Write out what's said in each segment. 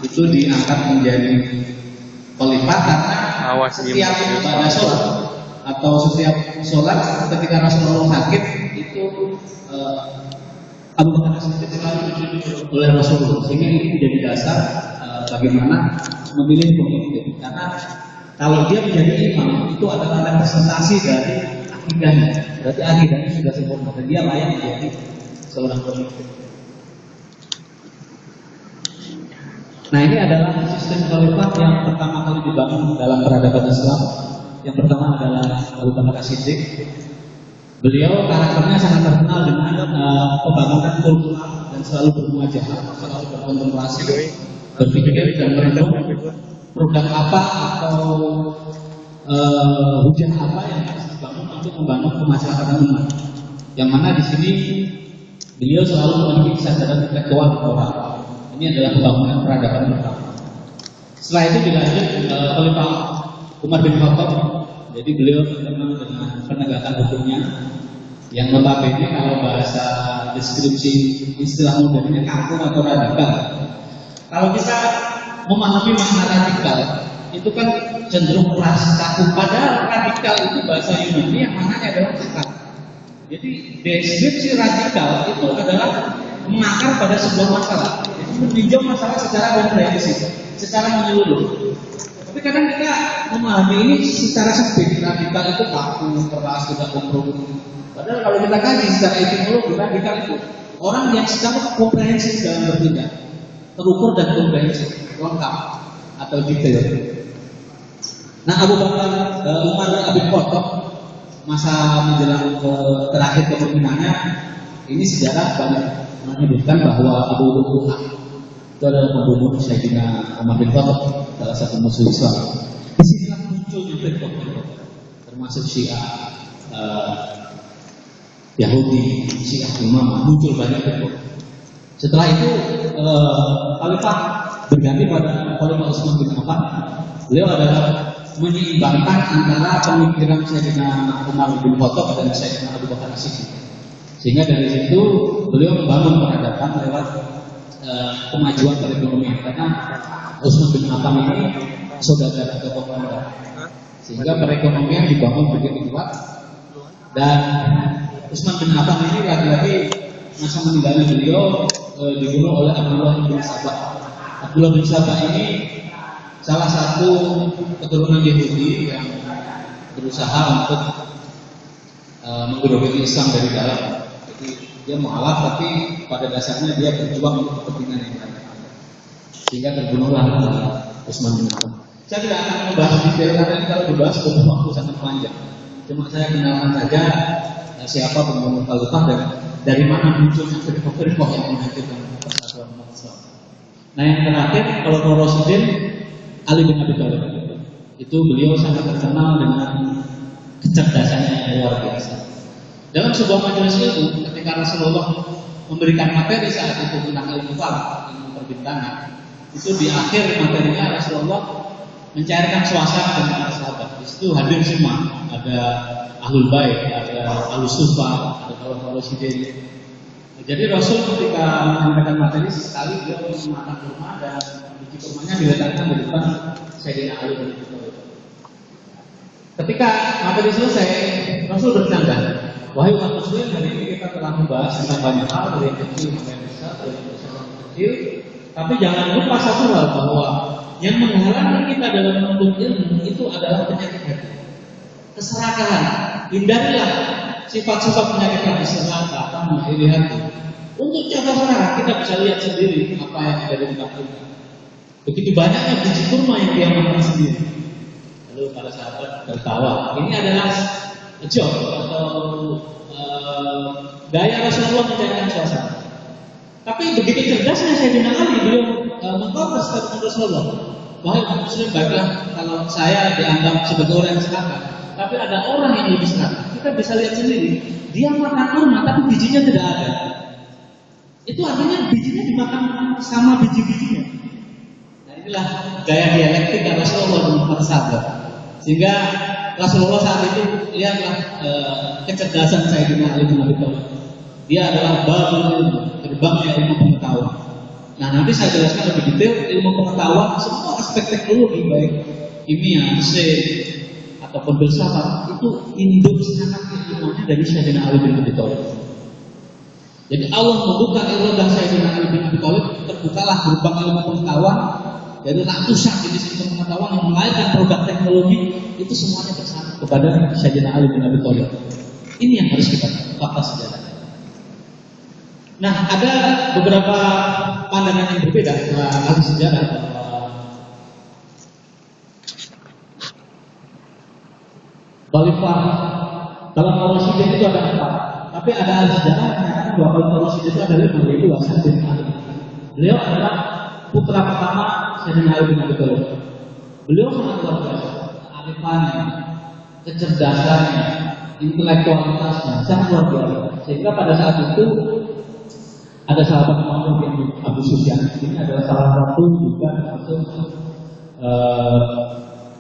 itu diangkat menjadi khalifah karena setiap pada sholat atau setiap sholat ketika Rasulullah sakit itu Abu Bakar As-Siddiq selalu ditunjuk oleh Rasulullah, sehingga ini menjadi dasar bagaimana memilih pemimpin. Karena kalau dia menjadi imam itu adalah representasi dari akidahnya, berarti akidahnya sudah sempurna dan dia layak menjadi seorang pemimpin. Nah, ini adalah sistem khalifah yang pertama kali dibangun dalam peradaban Islam. Yang pertama adalah Abu Bakar As-Siddiq. Beliau karakternya sangat terkenal dengan pembangunan kultural dan selalu bermuajahah, selalu berkontemplasi, berpikir dan merenung program apa atau hujan apa yang harus dibangun untuk membangun kemasyarakatan umat. Yang mana di sini beliau selalu memiliki kesadaran intelektual orang. Ini adalah pembangunan peradaban pertama. Setelah itu dilanjut oleh Pak Umar bin Khattab. Jadi beliau terkenal dengan penegakan hukumnya yang notabene kalau bahasa deskripsi istilah modernnya kaku atau radikal. Kalau kita memahami makna radikal itu kan cenderung keras, kaku. Padahal radikal itu bahasa Yunani yang maknanya adalah akar. Jadi deskripsi radikal itu adalah mengakar pada sebuah masalah. Jadi meninjau masalah secara komprehensif, secara menyeluruh. Tapi kadang kita memahami ini secara sempit, radikal itu kaku, keras, tidak kompromi. Padahal kalau kita kaji secara etimologi, radikal itu orang yang secara komprehensif dalam bertindak, terukur dan komprehensif, lengkap atau detail. Nah, Abu Bakar Umar bin Khattab masa menjelang terakhir kepemimpinannya, ini sejarah banyak menyebutkan bahwa Abu Bakar itu adalah pembunuh Sayyidina Umar bin Khattab, salah satu musuh Islam. Disinilah munculnya firqah, termasuk Syiah, Yahudi, Syiah Imam, muncul banyak firqah. Setelah itu Khalifah berganti pada Khalifah Utsman bin Affan. Beliau adalah menyeimbangkan antara pemikiran Sayyidina Umar bin Khattab dan Sayyidina Abu Bakar As-Siddiq. Sehingga dari situ beliau membangun peradaban lewat kemajuan perekonomian, karena Utsman bin Affan ini saudagar atau pemodal, sehingga perekonomian dibangun begitu kuat. Dan Utsman bin Affan ini lagi-lagi masa meninggalnya beliau dibunuh oleh Abdullah bin Sabah. Abdullah bin Sabah ini salah satu keturunan Yahudi yang berusaha untuk menggerogoti Islam dari dalam. Jadi dia mualaf, tapi pada dasarnya dia berjuang untuk kepentingan yang lain. Sehingga terbunuhlah Utsman bin Affan. Saya tidak akan membahas detail karena ini kalau dibahas butuh waktu sangat panjang. Cuma saya kenalkan saja siapa pembangun khalifah dan dari mana munculnya firqah yang menghancurkan persatuan umat Islam. Nah, yang terakhir kalau Rasulullah Ali bin Abi Thalib, itu beliau sangat terkenal dengan kecerdasannya yang luar biasa. Dalam sebuah majelis ilmu, ketika Rasulullah memberikan materi saat itu tentang ilmu falak, ilmu perbintangan, itu di akhir materinya Rasulullah mencairkan suasana dengan para sahabat. Di situ hadir semua, ada Ahlul Bait, ada Ahlus Sufa, ada Khalifah Rasyidin. Jadi Rasul ketika menyampaikan materi sekali beliau memakan kurma dan biji kurmanya diletakkan di depan Sayyidina Ali bin Abi Thalib. Ketika materi selesai, Rasul bercanda, wahai umat muslim, hari ini kita telah membahas tentang banyak hal, dari yang kecil sampai yang besar, dari yang besar sampai kecil. Tapi jangan lupa satu hal, bahwa yang menghalangi kita dalam menuntut ilmu itu adalah penyakit hati, keserakahan. Hindarilah sifat-sifat penyakit hati, serakah, iri hati. Untuk contoh sekarang kita bisa lihat sendiri apa yang ada di dekat kita. Begitu banyaknya biji kurma yang dia makan sendiri. Lalu para sahabat tertawa. Ini adalah joke atau gaya Rasulullah mencairkan suasana. Tapi begitu cerdasnya Sayyidina Ali, beliau mengkompres statement Rasulullah. Wahai muslim, baiklah kalau saya dianggap sebagai orang yang serakah, tapi ada orang yang lebih serakah. Kita bisa lihat sendiri, dia makan kurma tapi bijinya tidak ada. Itu artinya bijinya dimakan sama biji-bijinya. Nah, inilah gaya dialektik Rasulullah dengan para sahabat. Sehingga Rasulullah saat itu lihatlah kecerdasan Sayyidina Ali bin Abi Thalib. Dia adalah babul ilmu, gerbangnya ilmu pengetahuan. Nah, nanti saya jelaskan lebih detail ilmu pengetahuan semua aspek teknologi baik kimia, mesin ataupun filsafat itu induk sangat ilmunya dari Sayyidina Ali bin Abi Thalib. Jadi Allah membuka iradah Sayyidina Ali bin Abi Thalib, terbukalah gerbang ilmu pengetahuan dari ratusan jenis ilmu pengetahuan yang melahirkan produk teknologi itu semuanya bersama kepada Sayyidina Ali bin Abi Thalib. Ini yang harus kita fakta sejarah. Nah, ada beberapa pandangan yang berbeda ahli sejarah. Khalifah dalam Rasyidin itu ada 4, tapi ada ahli sejarah yang mengatakan bahwa Khalifah Rasyidin itu ada 5, yaitu Hasan bin Ali. Beliau adalah putra pertama Sayyidina Ali bin Abi Thalib. Beliau sangat luar biasa, kearifan, kecerdasannya, intelektualitasnya sangat luar biasa. Sehingga pada saat itu ada sahabat Muhammad yang Abu Sufyan. Ini adalah salah satu juga masuk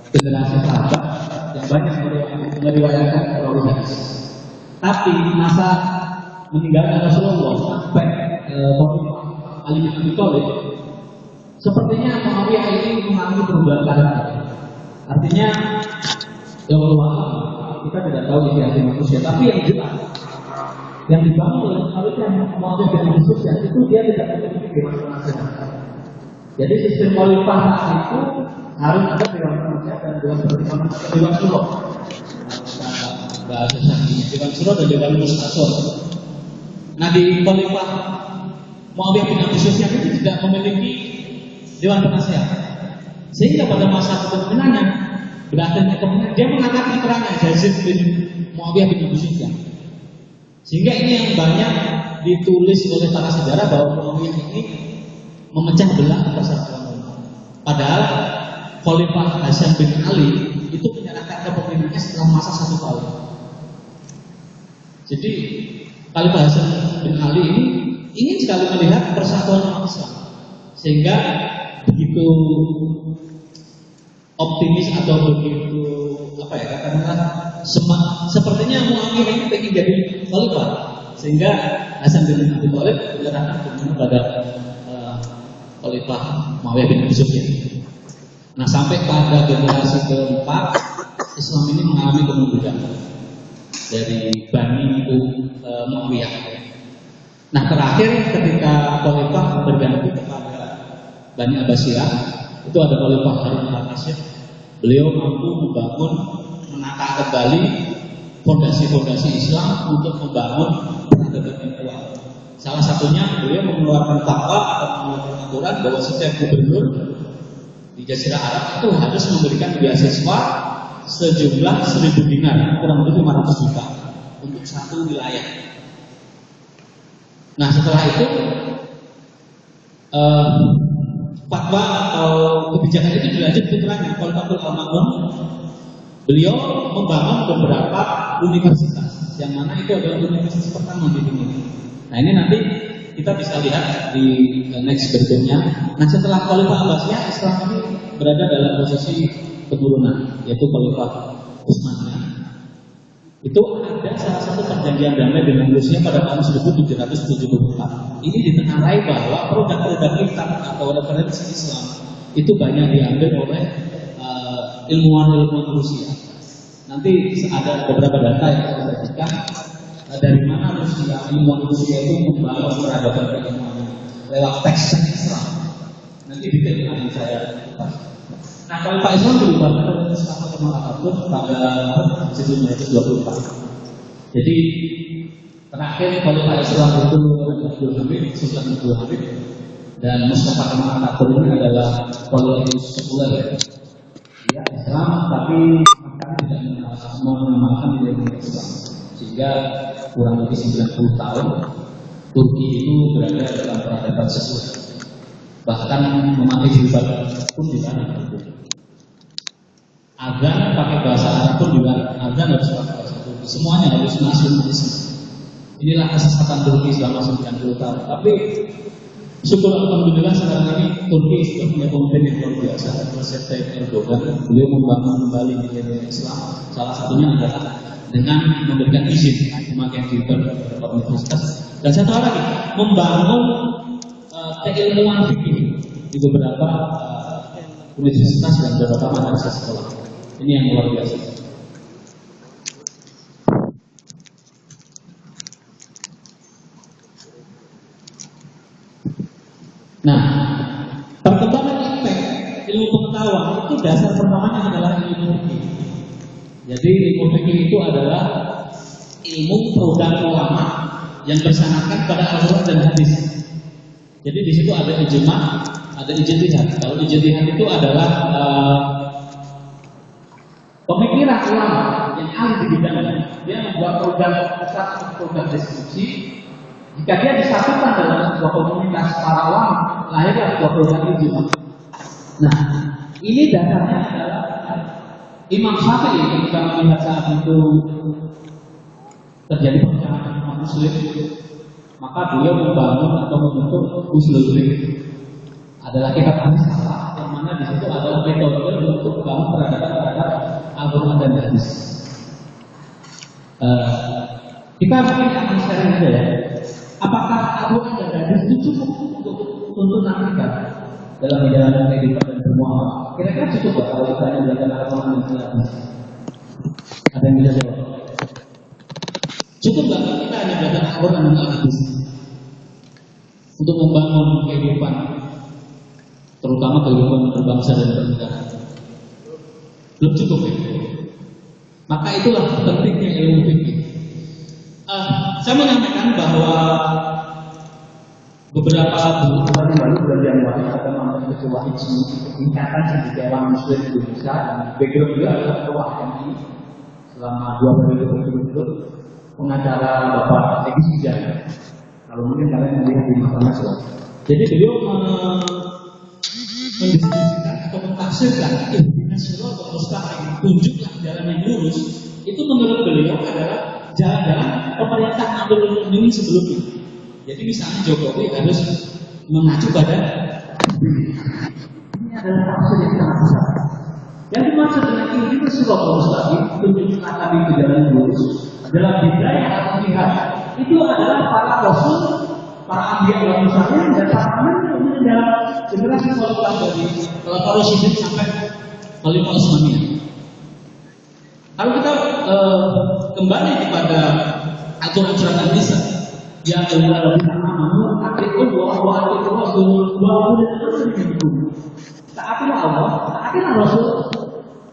generasi sahabat yang banyak meriwayatkan perawi hadis. Tapi masa meninggalkan Rasulullah sampai Ali bin Abi Thalib, sepertinya Muawiyah ini mengalami perubahan karakter. Artinya, ya Allah, kita tidak tahu isi hati manusia, tapi yang jelas yang dibangun oleh Khalifah Muawiyah bin Abi Sufyan itu dia tidak memiliki dewan penasehat. Jadi sistem Khalifah itu harus ada dewan penasehat dan dewan suro. Bahasa Syafi'i, dewan suro dan dewan mustasor. Nah, di Khalifah Muawiyah bin Abi Sufyan itu tidak memiliki dewan penasehat. Sehingga pada masa kepemimpinannya, berakhirnya kepemimpinan, dia mengangkat putranya Yazid bin Muawiyah bin Abi Sufyan. Sehingga ini yang banyak ditulis oleh para sejarah bahwa Muawiyah ini memecah belah persatuan umat. Padahal Khalifah Hasan bin Ali itu menyerahkan kepemimpinannya setelah masa 1 tahun. Jadi Khalifah Hasan bin Ali ini ingin sekali melihat persatuan umat Islam, sehingga begitu optimis atau begitu sepertinya Muawiyah ini ingin jadi khalifah, sehingga Hasan bin Abi Thalib menyerahkan kepemimpinan pada Khalifah Muawiyah bin Abi Sufyan. Nah, sampai pada generasi keempat Islam ini mengalami kemunduran dari Bani Muawiyah. Nah, terakhir ketika Khalifah berganti kepada Bani Abbasiyah, itu ada Khalifah Harun al-Rashid. Beliau mampu membangun, menata kembali fondasi-fondasi Islam untuk membangun peradaban yang kuat. Salah satunya beliau mengeluarkan fatwa atau mengeluarkan aturan bahwa setiap gubernur di Jazirah Arab itu harus memberikan beasiswa sejumlah 1.000 dinar, kurang lebih 500 juta untuk satu wilayah. Nah, setelah itu fatwa atau kebijakan itu dilanjut putranya Khalifah Al-Ma'mun. Beliau membangun beberapa universitas, yang mana itu adalah universitas pertama di dunia. Nah, ini nanti kita bisa lihat di next berikutnya. Nah, setelah Khalifah Abbasiyah, Islam ini berada dalam posisi penurunan, yaitu Khalifah Utsmaniyah. Itu ada salah satu perjanjian damai dengan Rusia pada tahun 1774. Ini ditengarai bahwa produk-produk kitab atau referensi Islam itu banyak diambil oleh ilmuwan-ilmuwan Rusia. Nanti ada beberapa data yang saya berikan dari mana Rusia, ilmuwan Rusia itu membangun peradaban keilmuan lewat teks Islam. Nanti detail akan saya kupas. Nah, Khalifah Islam dibubarkan oleh Mustafa Kemal Atatürk pada 1924. Jadi terakhir Khalifah Islam itu Abdul Hamid, Sultan Abdul Hamid, dan Mustafa Kemal Atatürk ini adalah politik sekuler. Ya, Islam, tapi tidak mengamalkan nilai Islam, sehingga kurang lebih 90 tahun Turki itu berada dalam peradaban sekuler. Bahkan memakai jilbab pun di sana. Azan pakai bahasa Arab pun juga, azan harus pakai bahasa Turki. Semuanya harus nasionalisme. Inilah kesesatan Turki selama 90 tahun. Tapi syukur alhamdulillah sekarang ini Turki sudah punya pemimpin yang luar biasa, Recep Tayyip Erdogan. Beliau membangun kembali nilai Islam. Salah satunya adalah dengan memberikan izin memakai jilbab di beberapa universitas. Dan satu hal lagi, membangun keilmuan fikih di beberapa universitas dan beberapa madrasah sekolah. Ini yang luar biasa. Nah, perkembangan ilmu pengetahuan itu dasar pertamanya adalah ilmu fikih. Jadi ilmu fikih itu adalah ilmu produk ulama yang bersandar pada Al-Quran dan hadis. Jadi di situ ada ijma, ada ijtihad. Kalau ijtihad itu adalah pemikiran ulama yang ahli di bidangnya. Dia membuat program diskusi. Jika dia disatukan dalam sebuah komunitas para ulama, lahirlah sebuah program ijma. Nah, ini dasarnya adalah Imam Syafi'i ketika melihat saat itu terjadi perpecahan umat Muslim, maka beliau membangun atau membentuk usul fikih. Adalah kitab Al-Salah yang mana di situ adalah metode untuk membangun peradaban terhadap Al-Quran dan hadis. Kita mungkin akan sharing saja ya. Apakah Al-Quran dan hadis itu cukup untuk tuntunan kita dalam menjalankan kehidupan dan bermuamalah? Kira-kira cukup nggak kalau kita hanya belajar Al-Quran dan hadis? Ada yang bisa jawab? Cukup nggak kalau kita hanya belajar Al-Quran dan hadis untuk membangun kehidupan, terutama kehidupan berbangsa dan bernegara? Belum cukup ya? Maka itulah pentingnya ilmu fikih. Saya menyampaikan bahwa beberapa bulan yang lalu, bulan Januari, ada mantan ketua ICMI, Ikatan Cendekiawan Muslim Indonesia, dan background beliau adalah ketua MI selama 2 periode berturut-turut, pengacara Bapak Egy Sujana. Kalau mungkin kalian melihat di mata nasional. Jadi beliau mendiskusikan atau mentafsirkan Nasional atau mustaqim, tunjuklah jalan yang lurus. Itu menurut beliau adalah jalan-jalan pemerintah Amirul Mukminin sebelumnya. Jadi misalnya Jokowi harus mengacu pada ini adalah tafsir yang sangat besar. Yang dimaksud dengan ini itu Siratal Mustaqim, tunjukkan kami ke jalan yang lurus adalah bidayah atau jihad. Itu adalah para rasul, para anbiya dan mursalin dan para nabi dalam generasi khalifah dari Khalifah Rasyidin sampai Khalifah Utsmaniyah. Kalau kita kembali kepada Al-Quran surat An-Nisa, ya Allah amanu atiqullah wa atiqur rasul wa ulil amri minkum. Taatilah Allah, taatilah Rasul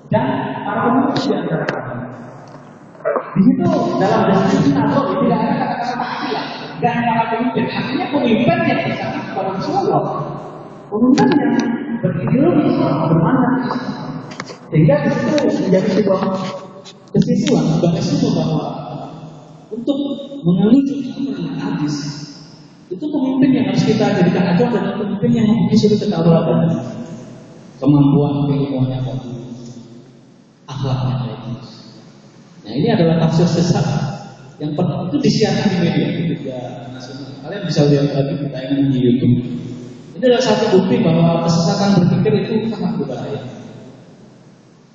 dan para pemimpin di antara kalian. Di situ dalam deskripsi Nabi tidak ada kata-kata taatilah dan para pemimpin. Artinya pemimpin yang bersama kepada Rasulullah, pemimpin yang berideologi Islam, bermanhaj Islam. Sehingga di situ menjadi sebuah kesimpulan bahwa bahwa untuk mengelucu Al-Quran hadis itu pemimpin yang harus kita jadikan acuan dan pemimpin yang memiliki suri ketauladan, kemampuan keilmuannya bagus, akhlaknya bagus. Nah ini adalah tafsir sesat yang itu disiarkan di media nasional. Kalian bisa lihat lagi tayangan di YouTube. Ini adalah satu bukti bahwa kesesatan berpikir itu sangat berbahaya.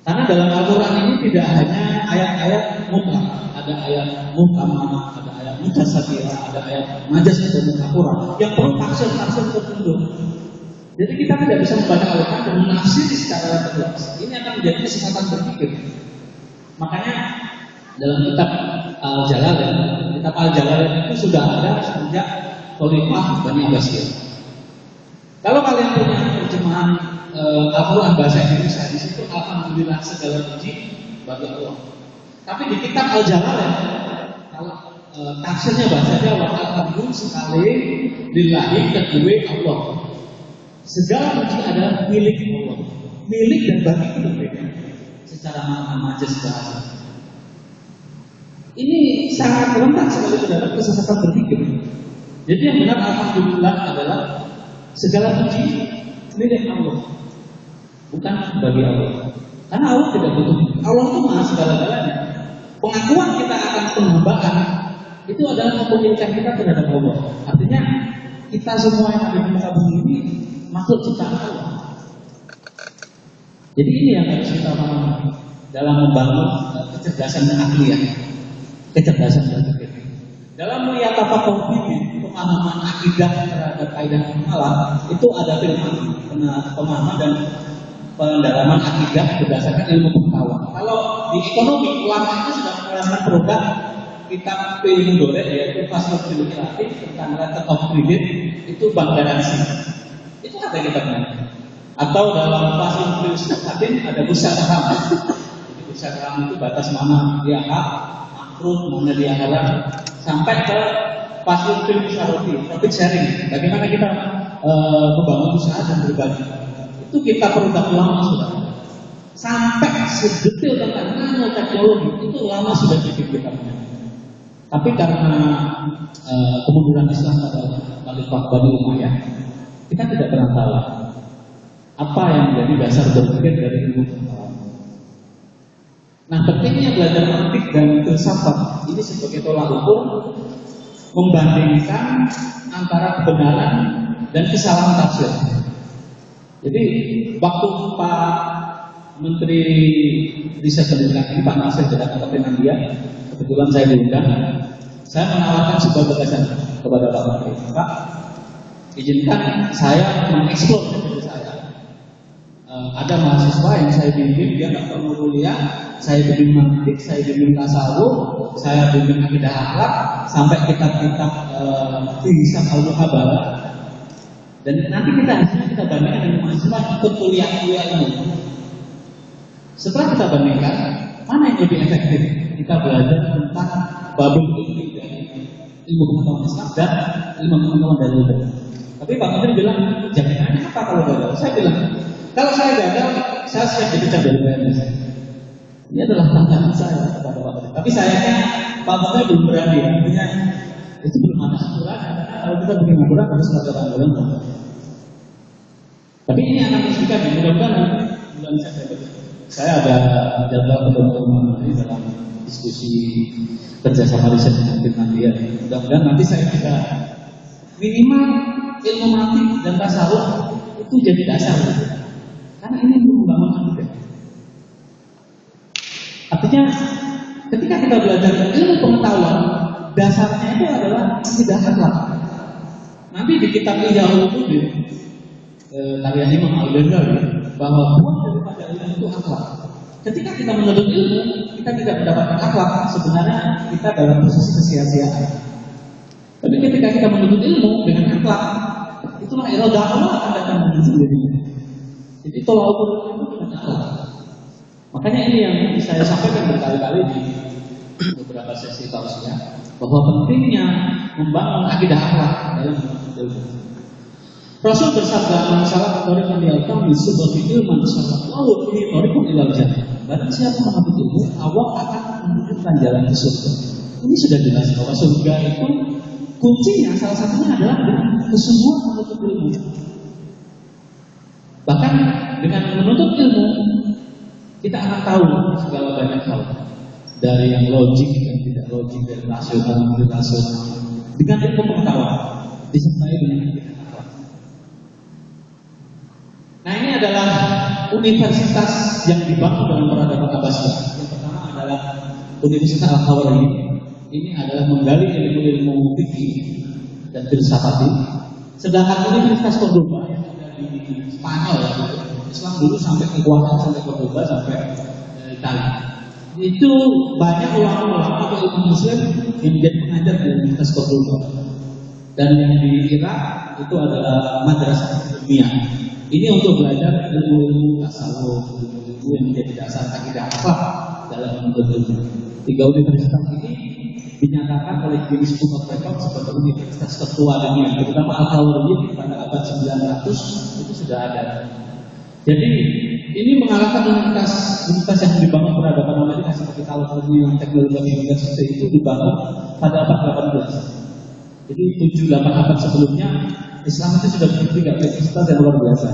Karena dalam Al-Quran ini tidak hanya ayat-ayat mutlak, ada ayat muhkamah, ada ayat mutasabihah, ada ayat majas atau mutakura yang perlu tafsir-tafsir tertentu. Jadi kita tidak bisa membaca Al-Quran dan menafsiri secara terbatas. Ini akan menjadi kesesatan berpikir. Makanya dalam kitab Al-Jalalain itu sudah ada sejak Khalifah Bani Abbasiyah. Kalau kalian punya terjemahan Al-Quran bahasa Indonesia, di situ alhamdulillah segala puji bagi Allah. Tapi di kitab Al-Jalalain, kalau tafsirnya bahasa Jawa, alhamdulillah sekali lillahi kedua Allah. Segala puji adalah milik Allah, milik dan bagi itu berbeda secara makna majas bahasa. Ini sangat rentan sekali terhadap kesesatan berpikir. Jadi yang benar alhamdulillah adalah segala puji milik Allah, bukan bagi Allah. Karena Allah tidak butuh. Allah itu maha segala-galanya. Pengakuan kita akan penghambaan itu adalah kepemilikan kita terhadap Allah. Artinya kita semua yang ada di muka bumi ini makhluk ciptaan Allah. Jadi ini yang harus kita pahami dalam membangun kecerdasan dan akliyah, kecerdasan berpikir. Dalam melihat apa konflik pemahaman akidah terhadap kaidah amalan itu ada pemahaman dan pendalaman akidah berdasarkan ilmu pengetahuan. Kalau di ekonomi, ulama itu sudah mengeluarkan produk kitab ilmu dorek, yaitu Faslul fil Khilafi tentang Letter of Credit, itu bank garansi. Itu ada kitabnya. Atau dalam Faslul fil Saham ada bursa saham. Jadi bursa saham itu batas mana dia hak, makruh, mana dia halal, sampai ke Faslul fil Syaroti, profit sharing. Bagaimana kita membangun usaha dan berbagi. Itu kita produk lama sudah. Sampai sedetail tentang nanoteknologi itu lama sudah bikin kitabnya. Tapi karena kemunduran Islam pada Khalifah Bani Umayyah, kita tidak pernah tahu apa yang menjadi dasar berpikir dari ilmu pengetahuan. Nah, pentingnya belajar mantik dan filsafat ini sebagai tolak ukur membandingkan antara kebenaran dan kesalahan tafsir. Jadi waktu Pak Menteri Riset Pendidikan ini, Pak Nasir datang ke Finlandia, kebetulan saya diundang, saya menawarkan sebuah gagasan kepada Pak Menteri. Pak, izinkan saya mengeksplor diri saya. Ada mahasiswa yang saya bimbing, dia nggak perlu kuliah, saya bimbing mantik, saya bimbing tasawuf, saya bimbing akidah akhlak, sampai kitab-kitab hisab al-muhabalah. Dan nanti kita bandingkan dengan mahasiswa ikut kuliah ini. Setelah kita bandingkan, mana yang lebih efektif? Kita belajar tentang babul ilmu pengetahuan Islam dan ilmu pengetahuan dari luar. Tapi Pak Menteri bilang, jangan apa kalau gagal? Saya bilang, kalau saya gagal, saya siap dipecat dari PNS. Ini adalah tantangan saya kepada Pak Menteri. Tapi sayangnya Pak Menteri belum berani. Artinya itu belum ada aturan. Kalau kita bikin aturan harus ada aturan. Tapi ini akan disediakan. Mudah-mudahan bulan September saya ada jadwal ketemu ini dalam diskusi kerjasama riset dengan Finlandia. Mudah-mudahan nanti saya bisa minimal ilmu mantik dan tasawuf itu jadi dasar. Karena ini membangun akidah. Artinya ketika kita belajar ilmu pengetahuan, dasarnya itu adalah akidah akhlak. Nanti di kitab Ihya Ulumuddin karya Imam Al-Ghazali bahwa buah daripada ilmu itu akhlak. Ketika kita menuntut ilmu, kita tidak mendapatkan akhlak, sebenarnya kita dalam posisi kesia-siaan. Tapi ketika kita menuntut ilmu dengan akhlak, itulah iradah Allah akan datang dengan sendirinya. Jadi tolak ukur itu dengan akhlak. Makanya ini yang saya sampaikan berkali-kali di beberapa sesi tausiah, bahwa pentingnya membangun akidah akhlak dalam menuntut ilmu. Rasul bersabda, "Man salaka thariqan yaltamisu bihi ilman sallallahu bihi thariqan ilal jannah." Barang siapa menuntut ilmu, Allah akan menunjukkan jalan ke surga. Ini sudah jelas bahwa surga itu kuncinya salah satunya adalah dengan kesungguhan menuntut ilmu. Bahkan dengan menuntut ilmu kita akan tahu segala banyak hal, dari yang logik dan tidak logik, dari rasional dan irasional, dengan ilmu pengetahuan disertai dengan akidah akhlak. Nah, ini adalah universitas yang dibangun dalam peradaban Abbasiyah. Yang pertama adalah Universitas Al-Khawarizmi. Ini adalah menggali ilmu-ilmu fikih dan filsafat. Sedangkan Universitas Cordoba yang ada di Spanyol, ya, Islam dulu sampai kekuatan sampai Cordoba sampai Italia. Itu banyak ulama-ulama atau ilmu Muslim yang menjadi pengajar di Universitas Cordoba. Dan yang di Irak itu adalah madrasah ilmiah. Ini untuk belajar ilmu-ilmu tasawuf, ilmu yang menjadi dasar akidah akhlak dalam menuntut ilmu. 3 universitas ini dinyatakan oleh Guinness Book of Records sebagai universitas tertua dunia, terutama Al-Khawarizmi pada abad 900 itu sudah ada. Jadi ini mengalahkan universitas yang dibangun peradaban Amerika seperti California Technology University itu dibangun pada abad 18. Jadi 7-8 abad sebelumnya Islam itu sudah memiliki universitas yang luar biasa.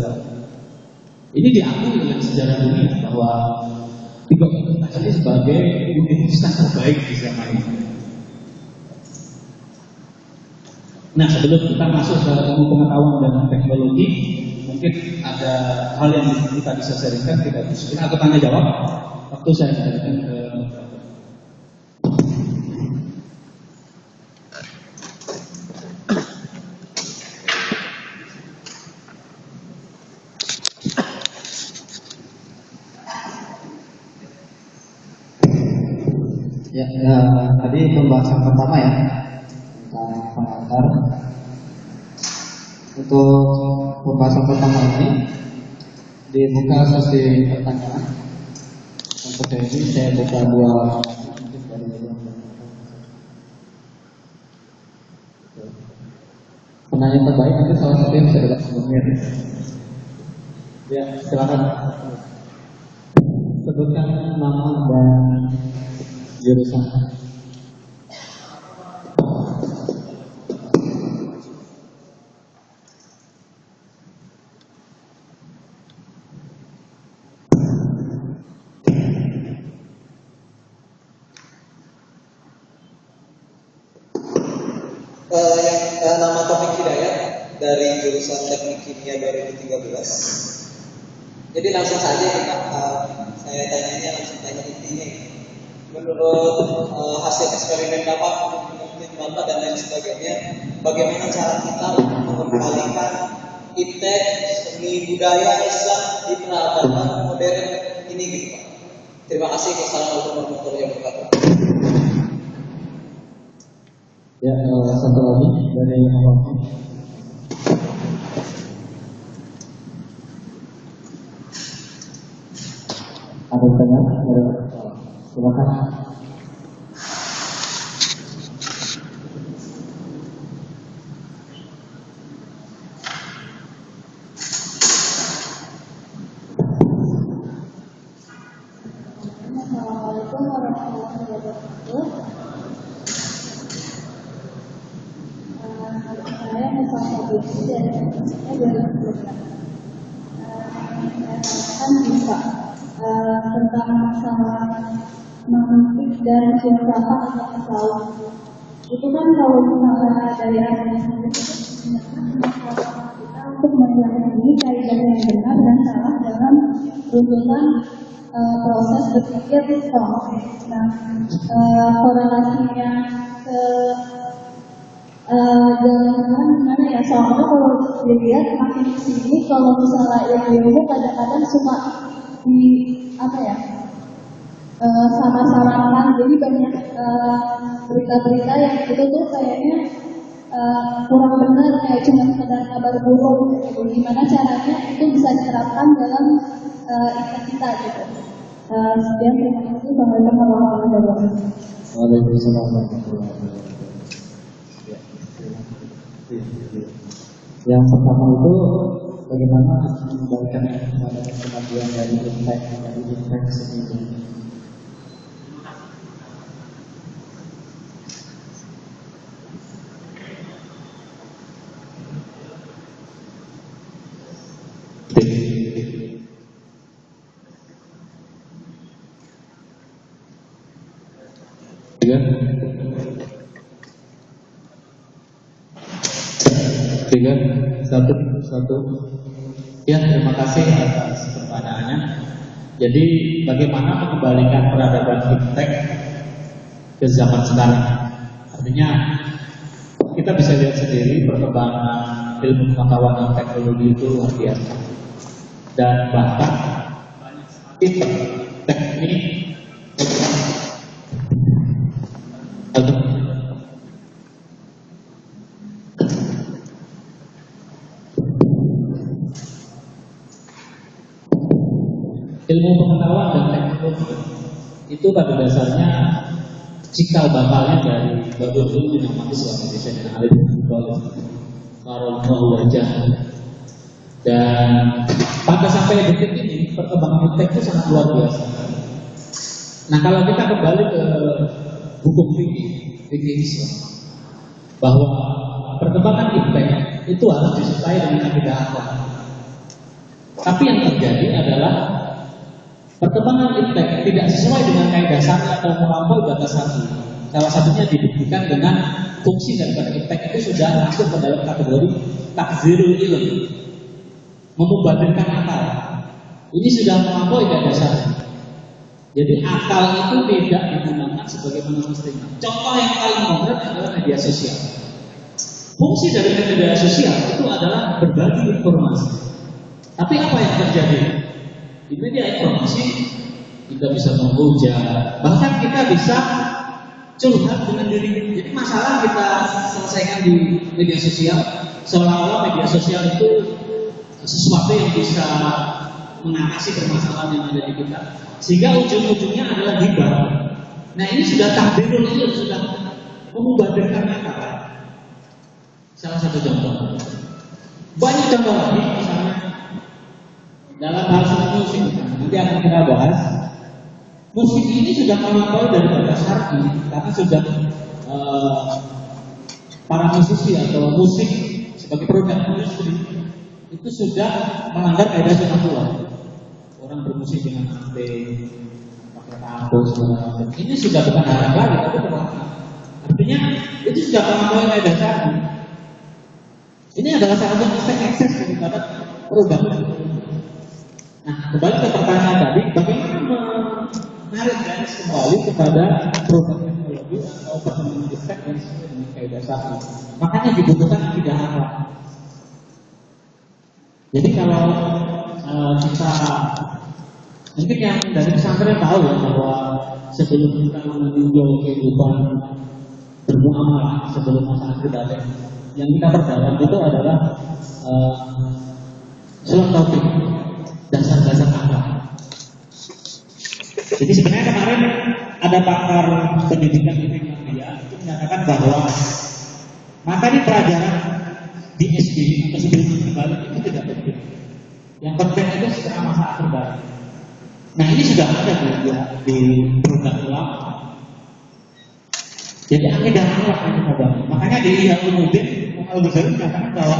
Ini diakui oleh sejarah dunia bahwa 3 universitas ini sebagai universitas terbaik di zaman ini. Nah, sebelum kita masuk ke ilmu pengetahuan dan teknologi, mungkin ada hal yang kita bisa sharingkan, kita aku tanya jawab. Waktu saya sharingkan ke Ya, tadi pembahasan pertama ya tentang pengantar. Untuk pembahasan pertama ini dibuka sesi pertanyaan. Untuk ini saya buka dua penanya terbaik, nanti salah satu yang saya dapat sebelumnya. Ya, silakan sebutkan nama dan jurusan. Nama Taufik Hidayat dari jurusan Teknik Kimia 2013. Jadi langsung saja saya tanyanya langsung tanya intinya. Menurut hasil eksperimen Bapak, mungkin Bapak dan lain sebagainya, bagaimana cara kita mengembalikan iptek, seni budaya Islam di peradaban modern ini gitu Pak. Terima kasih. Wassalamualaikum warahmatullahi wabarakatuh. Ya, satu lagi dari awal. Ada tanya? Silakan. Assalamualaikum warahmatullahi wabarakatuh. Saya Mustafa Binti dari Universitas 2012. Saya bisa tentang masalah mantik dan filsafat atau tasawuf. Itu kan kalau misalnya dari agama sendiri masalah kita untuk memahami kaidah yang benar dan salah dalam runtutan proses berpikir Islam. Nah, korelasinya ke jalan mana ya, soalnya kalau dilihat makin kesini kalau misalnya ilmu kadang-kadang cuma di apa ya sama-samakan, jadi banyak berita-berita yang itu tuh kayaknya kurang benar, kayak cuma sekedar kabar burung gitu. Gimana caranya itu bisa diterapkan dalam iman kita gitu. Sekian, terima kasih. Assalamualaikum warahmatullahi wabarakatuh. Waalaikumsalam warahmatullahi wabarakatuh. Yang pertama itu bagaimana mengembalikan kepada kemajuan dari impact sendiri. Tiga, satu. Ya, terima kasih atas pertanyaannya. Jadi, bagaimana mengembalikan peradaban fintech ke zaman sekarang? Artinya, kita bisa lihat sendiri perkembangan ilmu pengetahuan dan teknologi itu luar biasa. Dan bahkan teknik ilmu pengetahuan dan teknologi itu pada dasarnya cikal bakalnya dari Babul Ulum yang mati suatu Indonesia dan Alif Karollahu wajah. Dan pada sampai detik ini perkembangan iptek itu sangat luar biasa. Nah, kalau kita kembali ke hukum fikih Islam, bahwa perkembangan iptek itu harus disertai dengan akidah akhlak. Tapi yang terjadi adalah perkembangan iptek tidak sesuai dengan kaidah syar'i atau melampaui batas syar'i. Salah satunya dibuktikan dengan fungsi daripada iptek itu sudah masuk ke dalam kategori takzirul ilm, memubadilkan akal. Ini sudah melampaui kaidah syar'i. Jadi akal itu tidak digunakan sebagaimana mestinya. Contoh yang paling konkret adalah media sosial. Fungsi dari media sosial itu adalah berbagi informasi. Tapi apa yang terjadi? Di media informasi kita bisa menghujat, bahkan kita bisa curhat dengan diri. Jadi masalah kita selesaikan di media sosial, seolah-olah media sosial itu sesuatu yang bisa mengatasi permasalahan yang ada di kita, sehingga ujung-ujungnya adalah ghibah. Nah ini sudah takdirul ilm, sudah memubadilkan akal. Salah satu contoh. Banyak contoh lagi, misalnya dalam hal musik, nanti akan kita bahas. Musik ini sudah melampaui daripada syar'i, karena sudah para musisi atau musik sebagai produk industri itu sudah melanggar kaidah sunatullah. Orang bermusik dengan HP, pakai tato segala macam. Ini sudah bukan haram lagi, tapi terlarang. Artinya itu sudah melampaui kaidah syar'i. Ini adalah salah satu ekses daripada produk. Nah, kembali ke pertanyaan tadi, bagaimana menarik garis kembali kepada produk teknologi atau perkembangan efek yang sesuai dengan kaidah syar'i. Makanya dibutuhkan akidah akhlak. Jadi kalau kita mungkin yang dari pesantren tahu ya bahwa sebelum kita meninjau kehidupan bermuamalah sebelum masa akhir balik, yang kita perdalam itu adalah surat taufik, dasar-dasar akhlak. Jadi sebenarnya kemarin ada pakar pendidikan di Finlandia itu menyatakan bahwa materi pelajaran di SD atau sebelum balik itu tidak penting. Yang penting itu setelah masa akhir balik. Nah ini sudah ada di program ulama. Jadi akidah akhlak yang kita bangun. Makanya di Ihya Ulumuddin Al-Ghazali menyatakan bahwa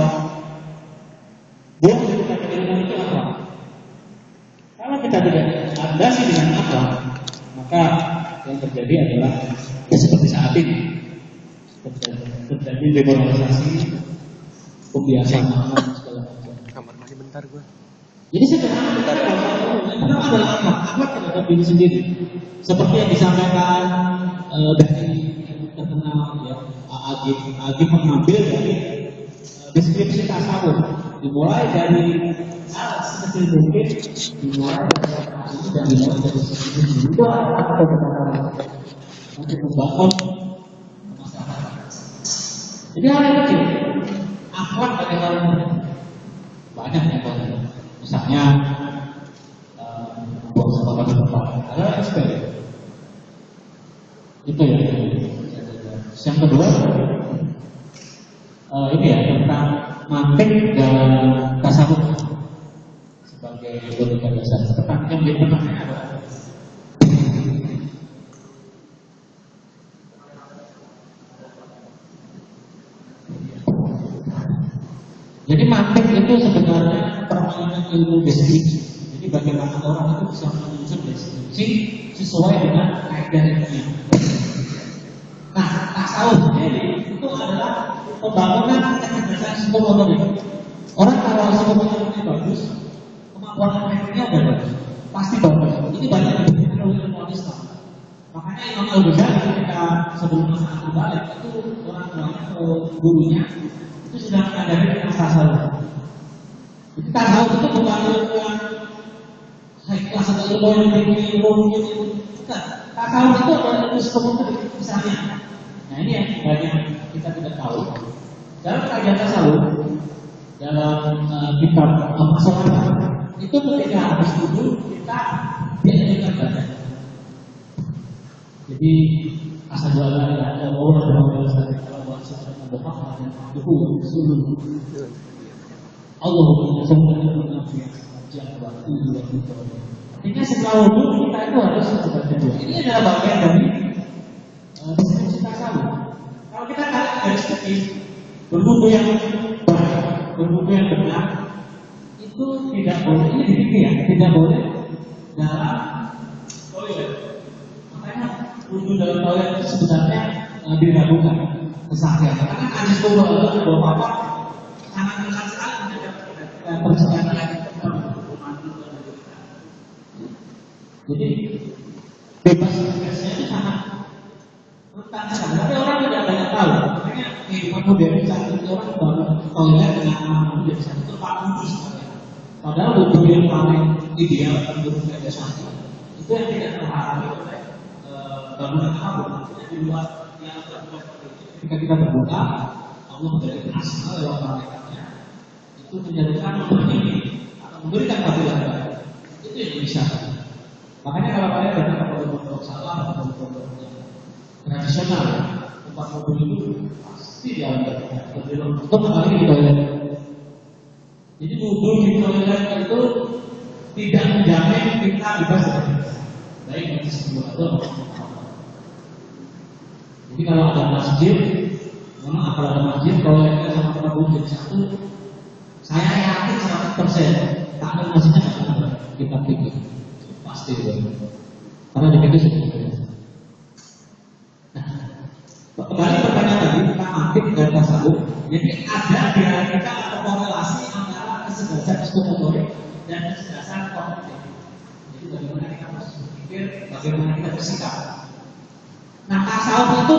buah dari ilmu itu akhlak. Kalau kita tidak landasi dengan akhlak, maka yang terjadi adalah ya seperti saat ini terjadi demoralisasi, pembiasaan segala macam. Kamar mandi bentar gue. Jadi sederhana kita adalah akhlak terhadap diri sendiri. Seperti yang disampaikan dari terkenal ya Agif mengambil dari deskripsi tasawuf, dimulai dari hal sekecil mungkin, dimulai dari itu apa kita untuk membangun masyarakat. Jadi hal yang kecil, akhlak dari hal banyak ya banyak. Misalnya buang sampah pada tempat, ada ekspert. Itu ya. Yang kedua, ini ya tentang mantik dan tasawuf sebagai logika dasar. Tentang yang menjadi pertanyaan adalah jadi mantik itu sebenarnya permainan ilmu deskripsi. Jadi bagaimana orang itu bisa menyusun deskripsi sesuai dengan kaidah ilmiah. Nah, tasawuf sendiri itu adalah pembangunan kecerdasan psikomotorik. Orang kalau psikomotoriknya bagus, kemampuan tekniknya udah bagus, pasti bagus. Ini banyak dibuktikan oleh ilmuwan Islam. Makanya Imam Al-Ghazali ketika sebelum masa akhir balik itu orang tuanya atau gurunya itu sudah mengajari tentang tasawuf. Jadi tasawuf itu bukan ilmu yang high class atau ilmu yang tinggi, bukan. Tasawuf itu adalah ilmu psikomotorik misalnya. Nah ini yang banyak kita tidak tahu. Dalam kajian tasawuf, dalam kitab Al-Masalah itu ketika habis dulu kita diajarkan badan. Jadi asal jualan ada orang berbuat dari Allah Subhanahu wa taala itu seluruh Allahumma salli ala Muhammad. Artinya setelah wudhu kita itu harus membaca doa. Ini adalah bagian dari deskripsi tasawuf. Kalau kita tarik garis kecil, berwudhu yang baik, berwudhu yang benar, itu tidak boleh. Ini dipikir ya, tidak boleh dalam toilet. Makanya wudhu dalam toilet itu sebenarnya diragukan kesaksian. Karena hadis bahwa Bapak sangat dekat sekali dengan perjalanan. Jadi bebas ekspresinya itu sangat rentan sekali. Tapi orang tidak banyak tahu. Makanya kehidupan modern saat ini orang bangun toilet dengan aman menjadi satu tempat kudus. Padahal wudhu yang paling ideal menurut kaidah syar'i itu yang tidak terhalangi oleh bangunan Allah, artinya di luar yang terbuka seperti itu. Ketika kita berdoa, Allah memberikan asma lewat malaikatnya, itu menjadikan ini atau memberikan fadilah baik. Itu yang bisa. Makanya kalau kalian datang ke pondok salah atau pondok tradisional, tempat mobil itu pasti jalan untuk kali di toilet. Jadi wudhu di toilet itu tidak menjamin kita bebas dari baik dari sebuah atau. Jadi kalau ada masjid, memang kalau ada masjid toiletnya sama tempat wudhu jadi satu, saya yakin 100% tak ada masjidnya akan kita pikir pasti karena dipikir seperti itu. Kembali pertanyaan tadi tentang mantik dan tasawuf. Jadi ada dinamika atau korelasi antara kecerdasan psikomotorik dan kecerdasan kognitif. Jadi bagaimana kita harus berpikir, bagaimana kita bersikap. Nah, tasawuf itu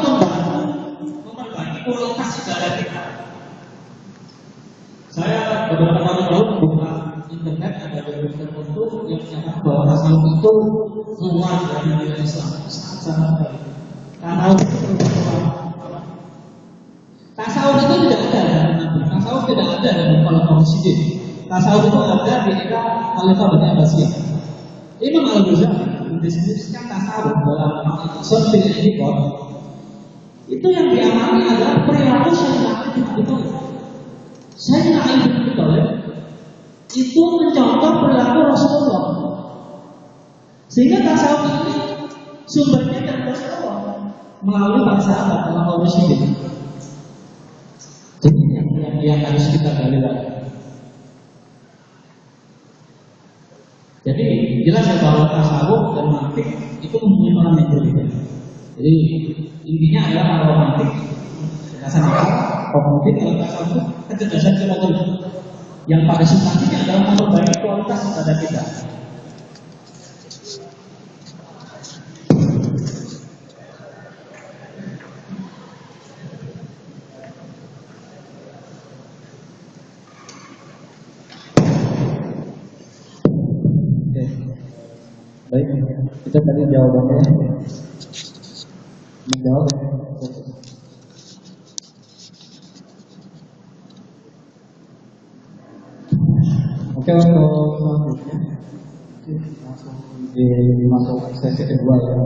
memperbaiki kualitas ibadah kita. Saya beberapa tahun lalu buka internet, ada website tertentu yang menyatakan bahwa tasawuf itu keluar dari nilai Islam. Sangat baik. Tasawuf itu tidak ada dalam Nabi. Tasawuf tidak ada dalam Khalifah Rasyidin. Tasawuf itu ada di era Khalifah Bani Abbasiyah. Imam Al-Ghazali mendeskripsikan tasawuf dalam Al-Iqtisad fil I'tiqad. Itu yang diamati adalah perilaku Sayyidina Ali bin Abi Thalib. Sayyidina Ali bin Abi Thalib itu mencontoh perilaku Rasulullah. Sehingga tasawuf ini sumbernya dari Rasulullah melalui para sahabat dalam Al-Rasyidin. Jadi yang harus kita gali lagi. Jadi jelas ya bahwa tasawuf dan mantik itu mempunyai peran yang berbeda. Jadi intinya adalah kalau mantik kecerdasan akal, kognitif, kalau tasawuf itu kecerdasan psikomotorik. Yang pada substansinya adalah memperbaiki kualitas ibadah kita. Baik, kita tadi jawabannya menjawab. Oke, untuk selanjutnya langsung masuk sesi kedua ya.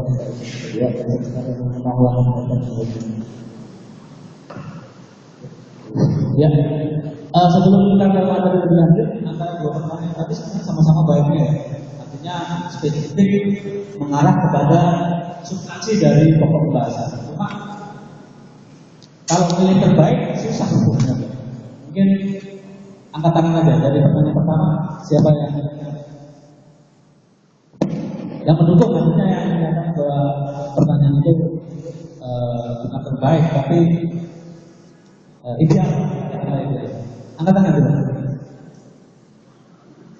Ya, sebelum kita ke materi lebih lanjut, antara dua pertanyaan tadi sebenarnya sama-sama baiknya ya. Artinya spesifik mengarah kepada substansi dari pokok pembahasan. Cuma kalau pilih terbaik susah sebenarnya. Mungkin angkat tangan aja dari pertanyaan pertama, siapa yang mendukung, maksudnya yang menyatakan bahwa pertanyaan itu bukan terbaik tapi ideal. Angkat tangan dulu.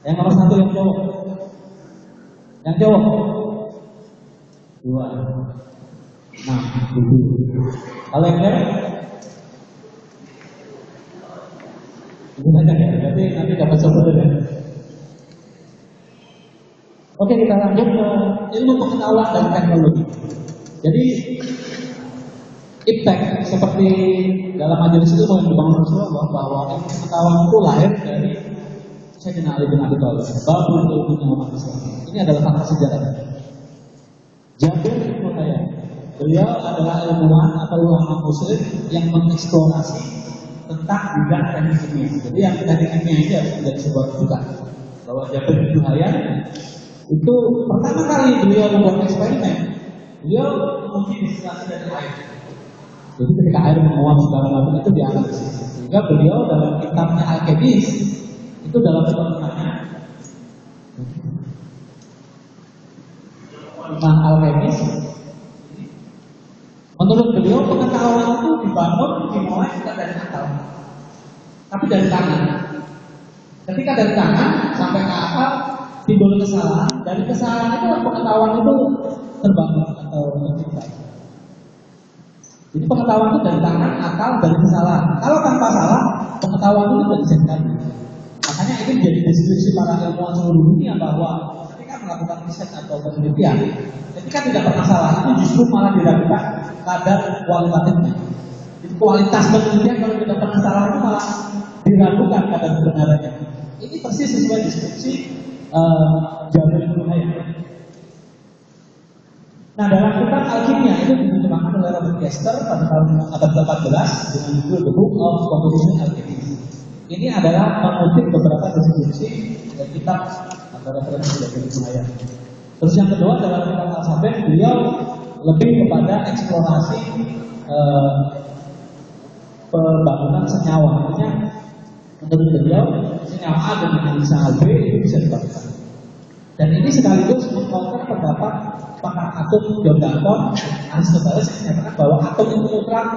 Yang nomor satu yang cowok. Yang cowok 2. Nah, itu. Kalau yang cewek itu saja ya, berarti nanti dapat satu ya. Oke, kita lanjut ke ilmu pengetahuan dan teknologi. Jadi impact seperti dalam majelis itu yang dibangun Rasulullah bahwa ilmu pengetahuan itu lahir dari Sayyidina Ali bin Abi Thalib. Babul ilmunya umat Islam. Ini adalah fakta sejarah. Jabir bin Hayyan, beliau adalah ilmuwan atau ulama muslim yang mengeksplorasi tentang bidang teknik kimia. Jadi yang teknik kimia ini harus menjadi sebuah rujukan bahwa Jabir bin Hayyan itu pertama kali beliau membuat eksperimen, beliau menguji distilasi dari air. Jadi ketika air menguap segala macam itu dianalisis. Sehingga beliau dalam kitabnya Al-Kemis itu dalam sebenarnya Imam Al-Kemis, menurut beliau pengetahuan itu dibangun dimulai bukan dari akal, tapi dari tangan. Ketika dari tangan sampai ke akal timbul kesalahan, dari kesalahan itu pengetahuan itu terbangun atau tercipta. Jadi pengetahuan itu dari tangan, akal, dari kesalahan. Kalau tanpa salah, pengetahuan itu tidak bisa diganti. Makanya ini menjadi deskripsi para ilmuwan seluruh dunia bahwa ketika melakukan riset atau penelitian, ketika Ini kan tidak pernah salah, itu justru malah diragukan kadar kualitatifnya. Jadi kualitas penelitian kalau tidak pernah salah itu malah diragukan kadar kebenarannya. Ini persis sesuai deskripsi Jabir bin Hayyan. Nah, dalam kitab Alkimia itu diterjemahkan oleh Robert Kester pada tahun abad 18 dengan judul The Book of Composition Alchemy. Ini adalah mengutip beberapa deskripsi dari kitab atau referensi dari Jabir bin Hayyan. Terus yang kedua dalam kitab Al-Sabeh beliau lebih kepada eksplorasi pembangunan senyawa. Artinya menurut beliau senyawa A dengan senyawa B itu bisa dilakukan. Dan ini sekaligus mengkonter pendapat pakar atom John Dalton, Aristoteles yang menyatakan bahwa atom itu mutlak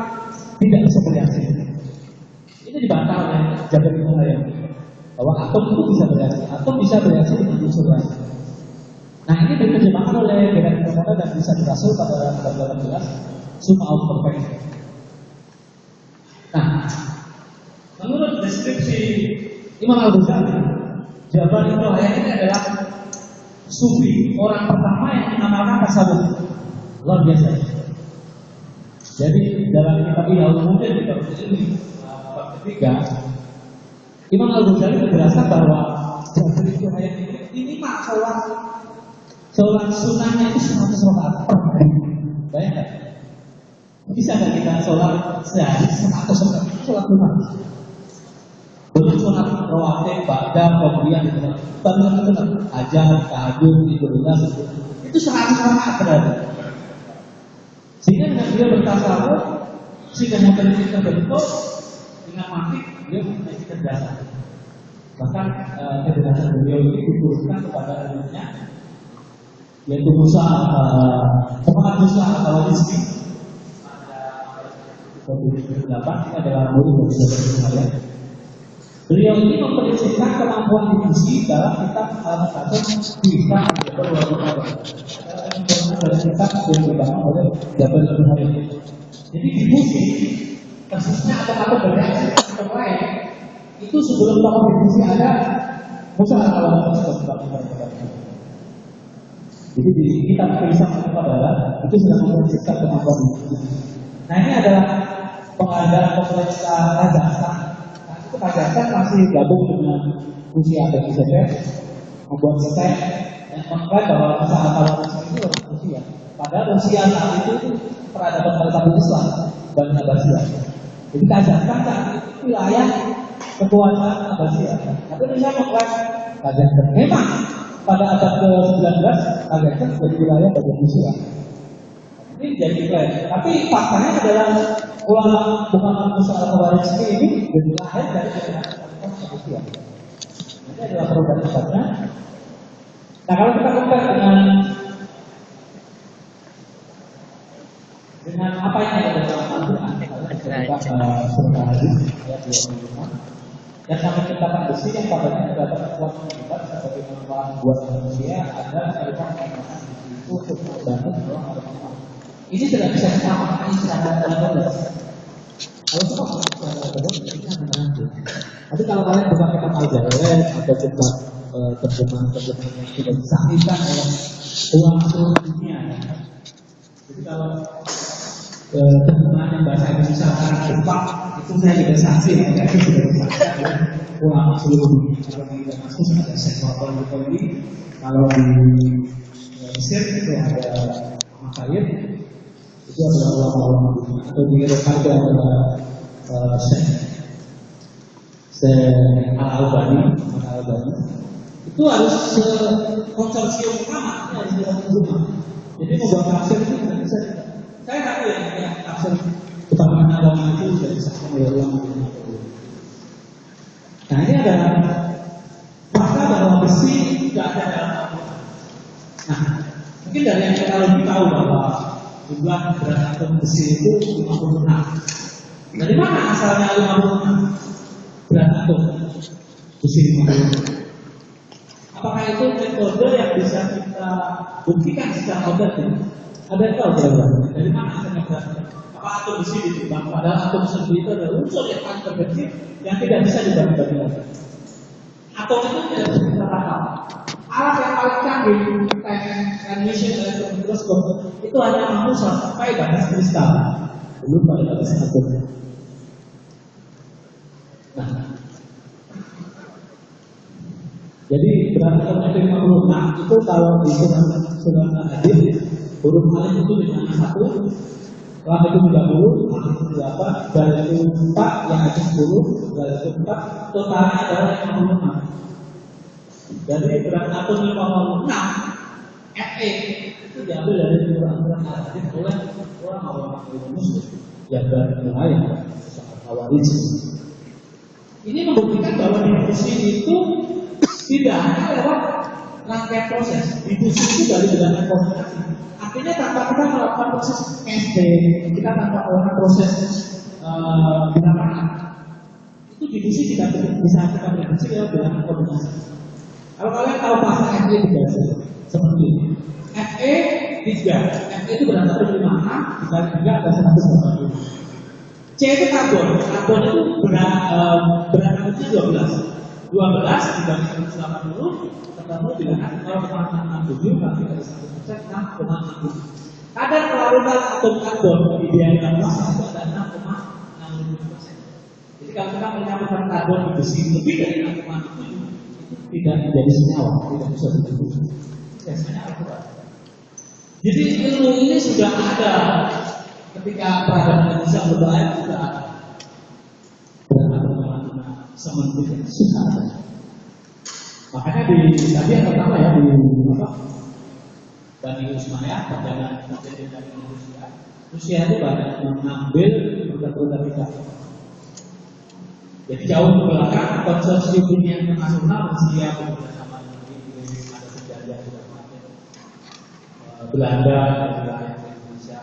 tidak bisa bereaksi. Ini dibantah oleh Jabir bin Hayyan bahwa atom itu bisa bereaksi, atom bisa bereaksi dengan unsur lain. Nah, ini diterjemahkan oleh Gerard Commode dan bisa dirasul pada abad 18 Summa of Perfection. Nah, menurut deskripsi Imam Al-Ghazali, Jabir bin Hayyan ini adalah sufi, orang pertama yang mengamalkan tasawuf. Luar biasa. Jadi dalam kitab Ihya Ulumuddin di bab ketiga, Imam Al-Ghazali menjelaskan bahwa Jabir bin Hayyan ini mak sholat sunnahnya itu 100 rakaat per hari. Bayangkan, bisa nggak kita sholat sehari 100 rakaat? Sholat sunnah. Belum sholat rawatib, ba'da, kemudian baru benar ajar, tahajud, ibadah itu 100 rakaat berarti. Sehingga dengan dia bertasawuf, sehingga motor itu terbentuk dengan mati dia memiliki kecerdasan. Bahkan kecerdasan beliau ini diturunkan kepada anaknya, yaitu Muhammad Musa atau Rizki. Pada 8 ini adalah murid dari Jabir bin Hayyan. Beliau ini memperlihatkan kemampuan difusi dalam kitab Al-Muqaddam bisa dari kitab yang dibangun oleh Jabir bin Hayyan. Jadi difusi persisnya atau bereaksi atau lain itu sebelum tahun difusi ada Musa al-Awwal. Jadi di kitab tulisan Al-Muqaddam itu sudah memperlihatkan kemampuan difusi. Nah, ini adalah penghargaan pemerintah Kazakhstan. Kazakhstan masih gabung dengan Rusia dan Israel membuat sistem yang mengklaim bahwa Musa al-Awwal itu adalah Rusia. Padahal Rusia saat itu peradaban berbasis Islam dan Abbasiyah. Jadi Kazakhstan saat itu wilayah kekuasaan Abbasiyah. Tapi Rusia mengklaim Kazakhstan. Memang pada abad ke-19 Kazakhstan menjadi wilayah bagian Rusia. Ini jadi klaim. Tapi faktanya adalah ulama Muhammad Musa al-Awwal ini lahir dari kebanyakan Rusia. Ini adalah perubahan besarnya. Nah, kalau kita compare dengan apa yang ada dalam Al-Quran, surah Hadis ayat 25, dan kami ciptakan besi yang padanya terdapat kekuatan hebat sebagai manfaat buat manusia, ada kalimat mengatakan itu untuk membantu orang orang. Ini tidak bisa kita maknai secara terbatas. Kalau kita secara terbatas, ini akan menantu. Tapi kalau kalian buka kitab Al-Jalain atau coba terjemahan yang sudah disahihkan oleh ulama seluruh dunia, jadi kalau terjemahan yang bahasa Indonesia sekarang Jepang itu saya juga saksi ya, itu sudah disahihkan oleh ulama seluruh dunia. Kalau di Damaskus ada Syekh Al-Bukhari, kalau di Mesir itu ada Makayib, itu adalah ulama-ulama dunia. Atau di Eropa itu adalah Syekh Al-Albani. Itu harus konsorsium utama, harus dilakukan rumah. Jadi membuat tafsir itu tidak bisa. Saya tahu ya tafsir ketahanan agama itu sudah disahkan oleh ulama. Nah, ini adalah fakta bahwa besi tidak ada dalam Al-Quran. Nah, mungkin dari yang kita lebih tahu bahwa jumlah berat atom besi itu 56. Dari mana asalnya 56 berat atom besi 56? Apakah itu metode yang bisa kita buktikan secara objektif? Ada yang tahu berapa? Dari mana asalnya berat atom? Apa atom besi ditimbang? Padahal atom sendiri itu adalah unsur yang paling terkecil yang tidak bisa dibagi-bagi. Atom itu tidak bisa kita tangkap. Alat yang paling canggih, tes emission elektron mikroskop itu hanya mampu sampai batas kristal, belum pada batas atom. Nah, jadi berat atomnya itu 56. Itu kalau di surat hadis huruf alif itu dengan 1, lam itu 30, alif itu 8, dal itu 4, yang itu 10, dal itu 4, totalnya adalah 56. Jadi berat atom 56 Fe itu diambil dari Quran hadis oleh orang Muslim yang dari lain sangat khawarij. Ini membuktikan bahwa difusi itu tidak hanya lewat rangkaian proses. Difusi itu dari berbagai kombinasi. Artinya tanpa kita melakukan proses casting, kita tanpa melakukan proses penambahan, itu difusi tidak bisa kita prediksi lewat berbagai kombinasi. Kalau kalian tahu pasal Fe 3 seperti ini, Fe 3, Fe itu berasal dari 56 dikali 3 ada 180. C itu karbon itu berasal dari 12 dibagi 180 ketemu dengan 0,667 kali 1% 6,6. Kadar kelarutan atom karbon di diagram massa itu ada 6,65%. Jadi kalau kita mencampurkan karbon di besi lebih dari 6,67 tidak menjadi senyawa, tidak bisa dihitung. Biasanya akurat. Jadi ilmu ini sudah ada ketika peradaban Indonesia berlayar sudah ada. Berada sementik sudah ada. Makanya tadi yang pertama ya di Bani Usmaya perjalanan dari Rusia itu banyak mengambil produk-produk kita. Jadi jauh ke belakang konsorsium dunia internasional Rusia bekerjasama dengan Inggris, ada sejarah sudah Belanda dan Indonesia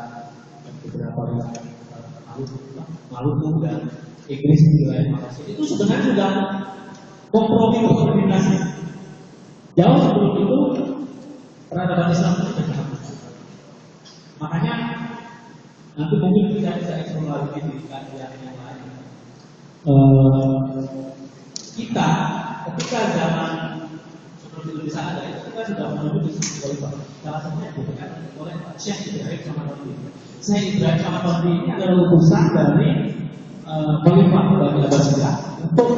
dan beberapa wilayah Maluku dan Inggris di wilayah Malaysia itu sebenarnya sudah kompromi koordinasi. Jauh sebelum itu peradaban Islam itu sudah sangat. Makanya nanti mungkin kita bisa eksplor lagi di kajian yang lain. Kita ketika zaman seperti itu di sana itu kita sudah menuju di sisi Khalifah. Salah satunya diberikan oleh Syekh Ibrahim Samarqandi. Syekh Ibrahim Samarqandi ini adalah utusan dari Khalifah Bani Abbasiyah untuk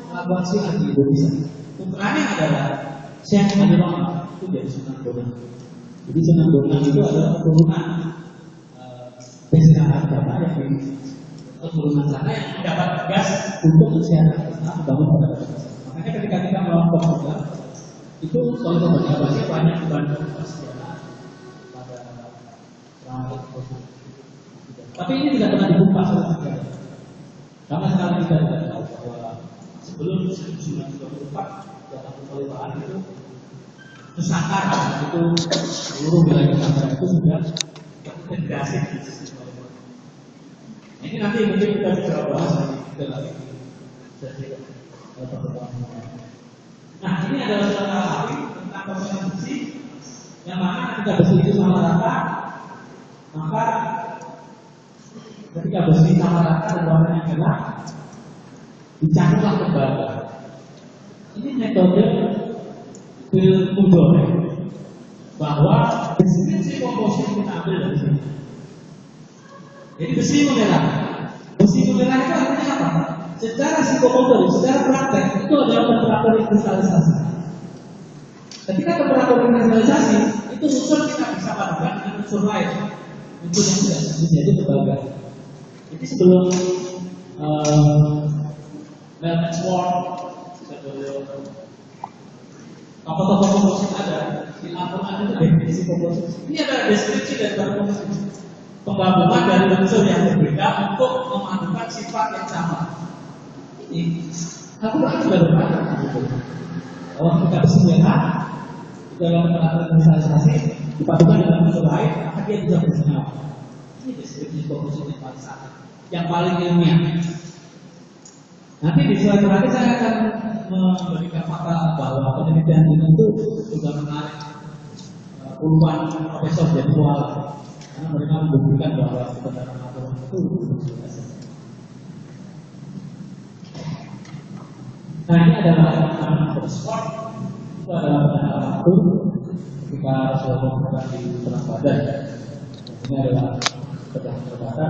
melakukan syiar di Indonesia. Putranya adalah Syekh Ali Rahmat, itu dari Sunan Bonang. Jadi Sunan Bonang itu adalah keturunan Besar Agama yang keturunan sana yang mendapat tugas untuk mensiarkan Islam bangun pada Islam. Makanya ketika kita melakukan program itu kalau Bani Abbasiyah banyak membantu sejarah pada rangka tersebut. Tapi ini tidak pernah dikupas oleh sejarah. Karena sekarang kita tidak tahu bahwa sebelum 1924 dalam kekhalifahan itu Nusantara itu seluruh wilayah Nusantara itu sudah terintegrasi di sistem Khalifah. Ini nanti mungkin kita bisa bahas lagi jadi pertemuan. Nah ini adalah salah satu tentang proses besi yang mana ketika besi itu sama rata, maka ketika besi sama rata dan warnanya merah dicampurlah tembaga. Ini metode Bill bahwa besi komposit kita ambil dari sini. Jadi besi merah. Besi merah itu artinya apa? Secara psikomotorik, secara praktek itu adalah temperatur kristalisasi. Ketika temperatur kristalisasi itu unsur kita bisa padukan dengan unsur lain, unsur yang tidak menjadi tembaga. Jadi sebelum Melvin Swartz, sebelum tokoh-tokoh komposit ada di Al-Quran itu definisi komposit. Ini adalah deskripsi dari komposit. Penggabungan dari unsur yang berbeda untuk memadukan sifat yang sama. Ini Al-Quran sudah berkata begitu. Kalau kita bersenjata dalam penerapan kristalisasi dipadukan dengan unsur lain, maka dia bisa bersenyawa. Ini deskripsi komposit yang paling satu, yang paling ilmiah. Nanti di slide terakhir saya akan memberikan fakta bahwa penelitian ini itu sudah menarik puluhan profesor jadwal karena mereka membuktikan bahwa kebenaran Al-Quran itu biasa. Nah ini adalah Oxford, itu adalah penelitian waktu ketika Rasulullah berada di perang Badar. Ini adalah pedang berbata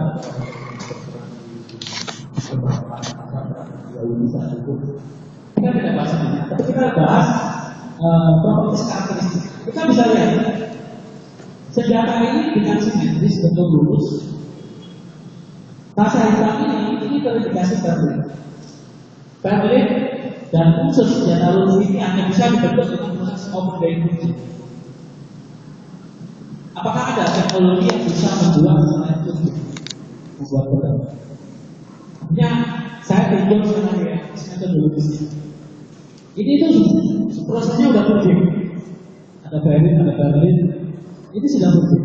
kita tidak bahas ini, tapi kita bahas propertis karakteristik. Kita bisa lihat senjata ini dengan simetris bentuk lurus. Kaca hitam ini terindikasi Berlin dan unsur senjata lurus ini hanya bisa dibentuk dengan proses open bending. Apakah ada teknologi yang bisa membuat selain itu membuat pedang? Artinya saya tunjuk sebenarnya metodologisnya. Ini tuh prosesnya udah rutin. Ada Berlin, ini sudah rutin.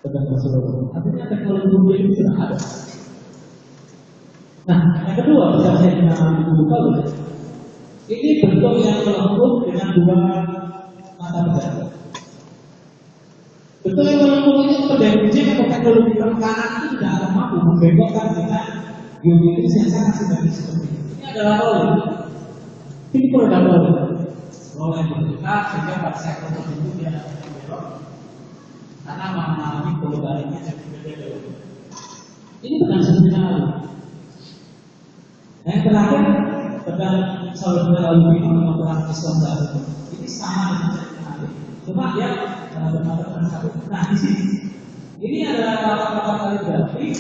Pedang Rasulullah. Artinya teknologi rutin itu sudah ada. Nah, yang kedua bisa saya kenal dibuka dulu. Ini bentuk yang melengkung dengan dua mata pedang. Bentuk yang melengkung ini pedang ujian atau teknologi perkanan itu tidak akan mampu membengkokkan dengan geometris yang sangat simetris seperti ini. Ini adalah roller. Ini produk roller. Roller yang bergerak sehingga pada saat tertentu dia akan belok karena mengalami perubahannya yang berbeda. Ini bukan sebenarnya. Yang terakhir pedang saudara Alwi memperang Islam baru. Ini sama dengan sekali. Cuma dia bermata satu. Nah di sini ini adalah kata-kata kaligrafi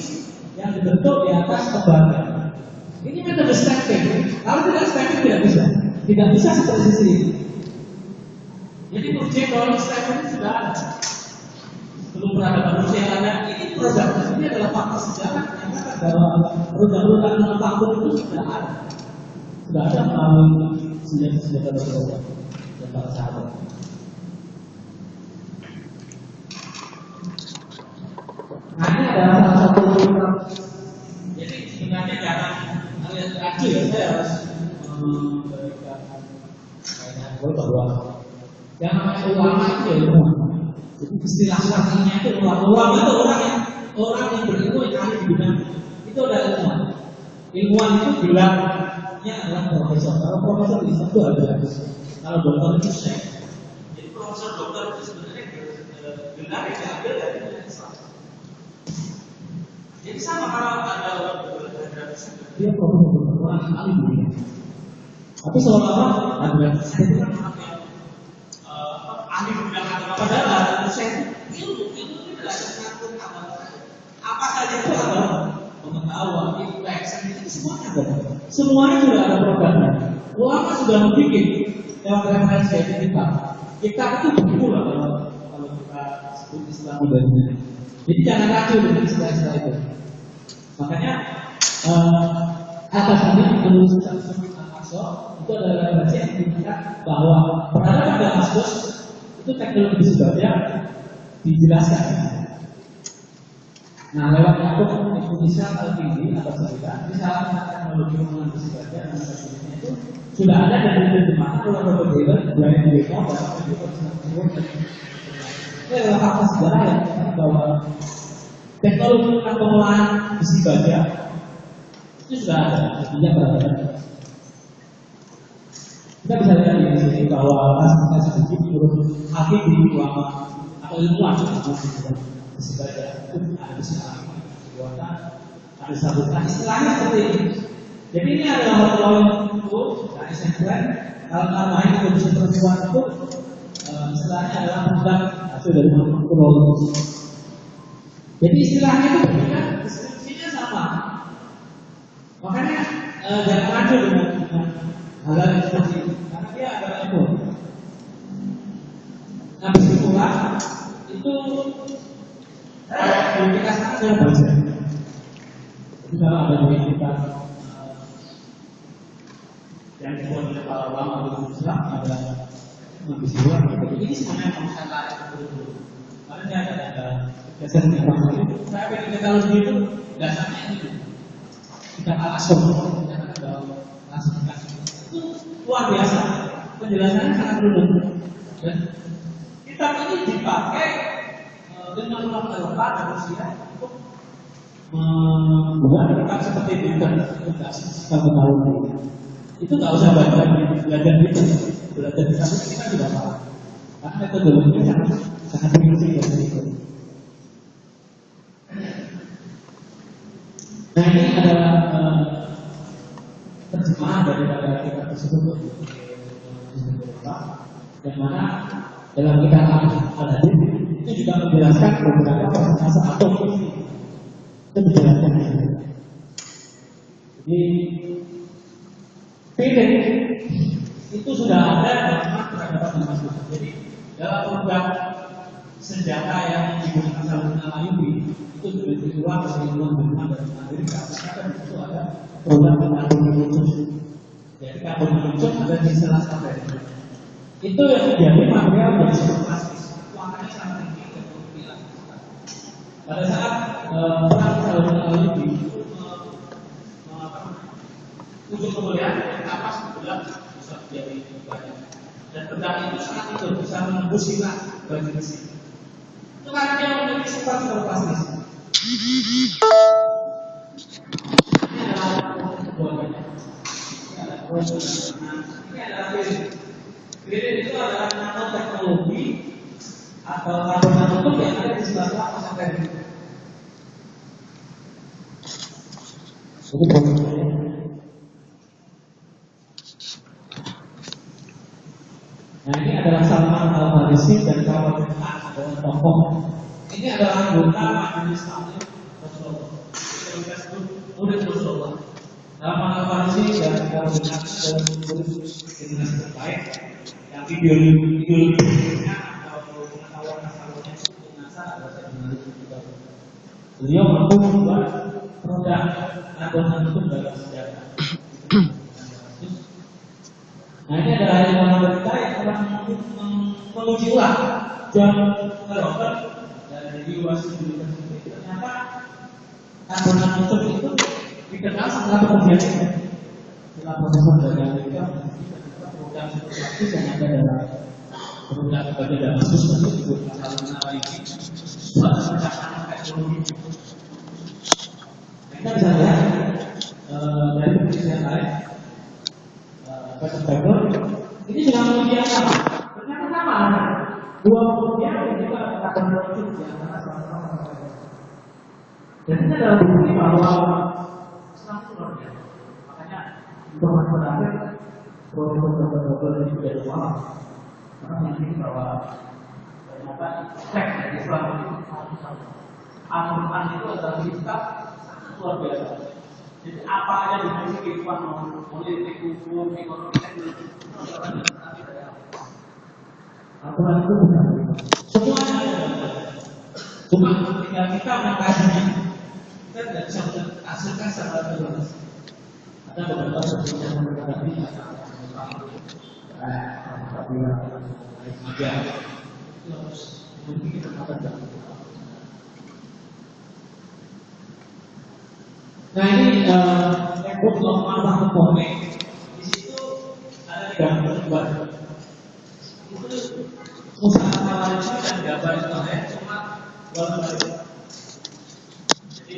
yang dibentuk di atas kembaran. Ini metode stacking. Kalau tidak stacking tidak bisa seperti di sini. Jadi objek kalau stacking itu sudah ada. Belum peradaban manusia yang ada. Ini produk. Ini adalah fakta sejarah yang mengatakan bahwa produk-produk manufaktur itu sudah ada melalui senjata Rasulullah dan para sahabat. Nah ini adalah salah satu program. Jadi sebenarnya jangan melihat acu ya, saya harus memberikan kayak bahwa yang namanya ulama itu ya ulama. Jadi istilah syar'inya itu ulama itu orang yang berilmu yang ahli di bidang itu adalah ilmuwan. Ilmuwan itu gelarnya adalah profesor. Kalau profesor di situ ada. Kalau dokter itu syekh. Jadi profesor dokter itu sebenarnya gelar yang diambil dari Islam. Jadi sama kalau ada orang bergelar dia profesor dokter orang yang ahli di bidang. Tapi seolah-olah ada saya itu kan orang yang ahli di bidang agama. Padahal saya ilmu itu adalah satu apa saja itu adalah pengetahuan, ilmu, itu semuanya ada. Semuanya sudah ada programnya. Ulama sudah membuat lewat referensi kita. Kita itu buku lah kalau kita sebut Islam modernnya. Jadi jangan ragu dengan istilah-istilah itu. Makanya atas ini menurut Al-Aqsa itu adalah referensi yang menunjukkan bahwa peradaban Damaskus itu teknologi sebenarnya dijelaskan. Nah, lewat Yakub Indonesia tertinggi atau cerita, misalnya teknologi mengenai sebenarnya dan sebagainya itu sudah ada dan diterjemahkan oleh Robert Taylor, Brian Wilson, dan itu adalah fakta sejarah yang mengatakan bahwa teknologi pengolahan besi baja itu sudah ada, artinya peradaban. Kita bisa lihat di sini bahwa kasus sedikit menurut hakim di ulama atau ilmuwan besi baja itu ada besi alami, buatan, ada sabutan, istilahnya seperti ini. Jadi ini adalah hal itu, nah istilahnya kalau namanya itu besi perempuan itu istilahnya adalah produk hasil dari manufaktur. Jadi istilahnya itu berbeda, deskripsinya sama. Makanya jangan ragu dengan hal yang seperti ini, karena dia adalah ilmu. Nah, begitulah itu kita sekarang baca. Jadi kalau ada yang kita yang dibuat oleh para ulama di Islam ada mahasiswa. Ini sebenarnya konsen lain dulu. Karena dia ada dasar informasi. Saya pengen teknologi itu dasarnya itu. Kita Al-Aqsa kita klasifikasi itu luar biasa. Penjelasannya sangat rumit. Dan kitab ini dipakai dengan ulama Eropa dan Rusia untuk membuat kitab seperti itu dan aplikasi satu tahun ini. Itu nggak usah belajar itu, belajar kitab kita tidak apa. metodologinya sangat tinggi dari itu. Nah ini adalah terjemahan daripada kitab tersebut, yang mana dalam kitab Al-Hadid itu juga menjelaskan beberapa persentase atom itu dijelaskan. Jadi pilih itu sudah ada dalam peradaban manusia. Jadi dalam program senjata yang digunakan Sayyidina Ayyubi itu sudah dijual dari luar negeri dari Amerika. Karena di situ ada program karbon monoksida. Jadi karbon monoksida ada di salah satu. Itu yang menjadi material dari sebuah plastik. Kuantannya sangat tinggi dan berlebihan. Pada saat perang Sayyidina Ayyubi ujung kemuliaan kapas bulan bisa menjadi banyak. Dan pedang itu sangat itu bisa menembus silat bagi besi. Itu karena dia memiliki sifat plastis. Ini adalah kebuahannya. Ini adalah Green itu adalah nanoteknologi atau karbon nanotube yang ada di sebelah pesantren. Nah ini adalah Salman Al-Farisi dan kawan adalah tokoh. Ini adalah anggota Majelis Taklim Rasulullah. Murid Rasulullah. Salman Al-Farisi dan kawan adalah murid generasi terbaik yang ideologinya atau pengetahuan-pengetahuannya itu mengasah adalah generasi terbaik. Beliau mampu membuat produk karbon itu dalam sejarah. Nah ini adalah ilmuwan kita yang telah menguji ulang John Rover dari UAS University. Ternyata karbon nanotube itu dikenal setelah pekerjaannya setelah profesor dari Amerika program seperti yang ada dalam program sebagai Damaskus tadi digunakan Salman Al-Farisi suatu pencapaian teknologi. Kita bisa lihat dari penelitian lain. Ini juga menguji yang sama. Ternyata sama. Dua pengujian yang juga akan berlanjut di antara sama-sama. Dan ini adalah bukti bahwa Islam itu luar biasa. Makanya informasi terakhir Profesor ini sudah lama. Karena meyakini bahwa ternyata efek dari Islam itu sangat besar. Al-Quran itu adalah kitab sangat luar biasa. Jadi apa aja di kehidupan politik, hukum, ekonomi, teknologi, Al-Quran itu bukan semuanya ada. Cuma ketika kita mengkajinya, kita tidak bisa menghasilkan secara jelas. Ada beberapa sesuatu yang mendekati itu harus memiliki kesempatan. Nah ini lembut masalah komponen. Di situ ada gambar dua. Itu usaha Malaysia dan gambar internet cuma bolak-balik. Jadi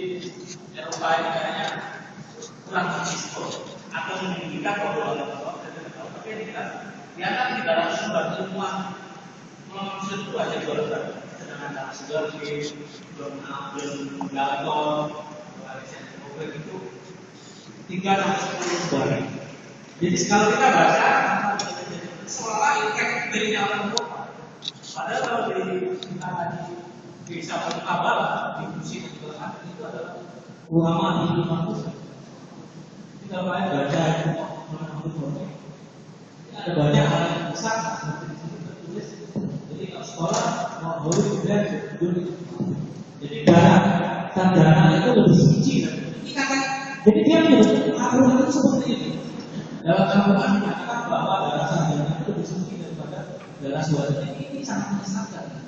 Eropa ini kayaknya kurang ekspor atau menunjukkan bahwa tapi ternyata di dalam sumber ilmuwan manusia itu ada bolak-balik. Sedangkan dalam sumber belum Galton itu 3 sampai 10 bulan. Jadi kalau kita baca seolah impact dari orang tua. Padahal kalau kita di Sabtu Kabar di kursi itu adalah ulama di Indonesia. Kita baca ada banyak hal yang besar seperti di sini tertulis. Jadi kalau sekolah mau boleh juga jadi barang sarjana itu lebih suci. Jadi dia menyebut Al-Quran itu seperti ini. Dalam Al-Quran dikatakan bahwa darah sarjana itu lebih suci daripada darah suaminya. Ini sangat menyesatkan.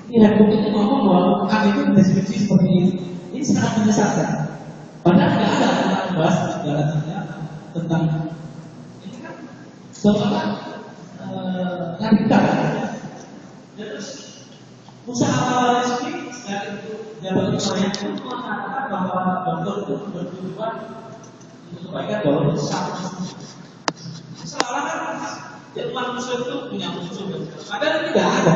Ini hukum itu ngomong bahwa Al-Quran itu deskripsi seperti ini. Ini sangat menyesatkan. Padahal tidak ada tentang bahas darah sarjana tentang ini kan seolah radikal. Terus Musa al-Rizki dari itu jabat proyek itu mengatakan bahwa dokter itu bertujuan untuk kebaikan bahwa satu seolah kan jadi manusia itu punya musuh. Padahal tidak ada.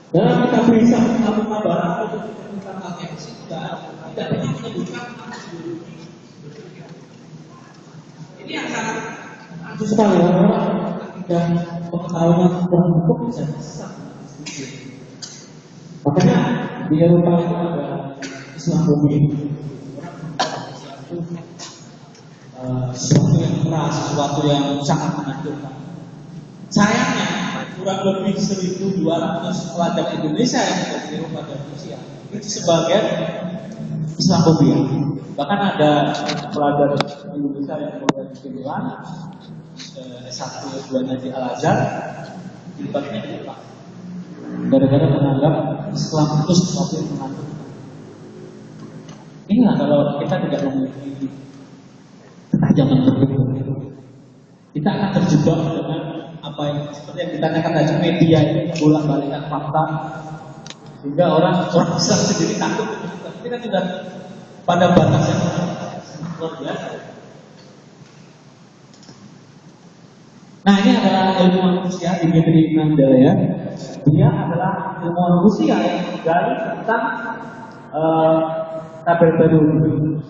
Dalam kita bisa mengambil barat atau tentang agensi tidak pernah menyebutkan ini yang sangat aneh sekali orang dan pengetahuan tentang hukum bisa sesat. Makanya di Eropa itu ada Islamophobia. Sesuatu yang keras, sesuatu yang sangat menghancurkan. Sayangnya kurang lebih 1.200 pelajar Indonesia yang ada di Eropa dan Rusia itu sebagian Islamophobia. Bahkan ada pelajar Indonesia yang dari Finland S1 S2-nya di Al-Azhar dibandingnya di Jepang. Gara-gara menganggap Islam itu sesuatu yang menghancurkan. Inilah kalau kita tidak memiliki ketajaman berpikir, kita akan terjebak dengan apa yang seperti yang kita katakan tadi, media ini bolak-balikan fakta sehingga orang Islam sendiri takut. Kita tidak pada batas yang luar biasa. Nah, ini adalah ilmuwan Rusia Dmitri Mendeleev. Dia adalah ilmuwan Rusia yang menggali tentang tabel periode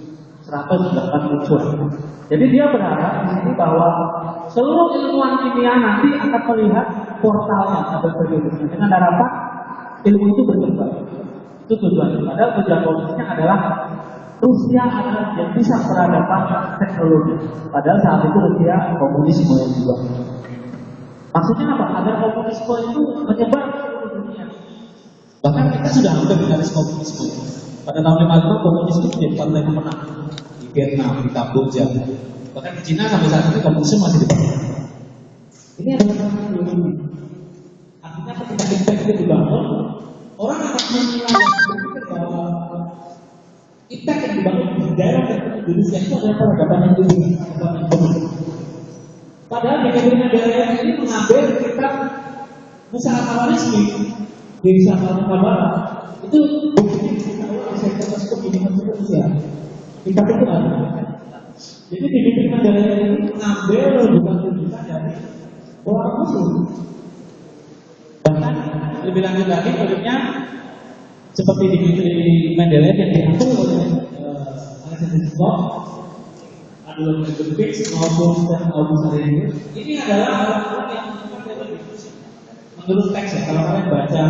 180. Jadi dia berharap di sini bahwa seluruh ilmuwan kimia nanti akan melihat portalnya tabel periode dengan harapan ilmu itu berkembang. Itu tujuannya. Padahal tujuan politiknya adalah Rusia adalah yang bisa peradaban teknologi. Padahal saat itu Rusia komunisme yang juga. Maksudnya apa? Agar komunisme itu menyebar ke seluruh dunia. Bahkan kita sudah hampir garis komunisme. Pada tahun 55 komunis itu menjadi partai pemenang di Vietnam, di Kamboja. Bahkan di Cina sampai saat ini komunisme masih dipakai. Ini adalah teknologi. Artinya ketika impact itu dibangun, orang akan menilai bahwa impact yang dibangun di daerah Indonesia itu adalah peradaban yang tinggi. Padahal di daerah ini mengambil kitab Musa Al-Khawarizmi di Nusantara Barat itu bukti sektor tersebut di Indonesia. Kitab itu ada. Jadi di daerah ini mengambil bukan tuntutan dari orang Muslim. Bahkan lebih lanjut lagi produknya seperti Dmitri Mendeleev yang diatur oleh Alexander Scott, Adolf Fix maupun Stephen August Arrhenius. Ini adalah orang-orang yang menemukan teori diffusion. Menurut teks ya, kalau kalian baca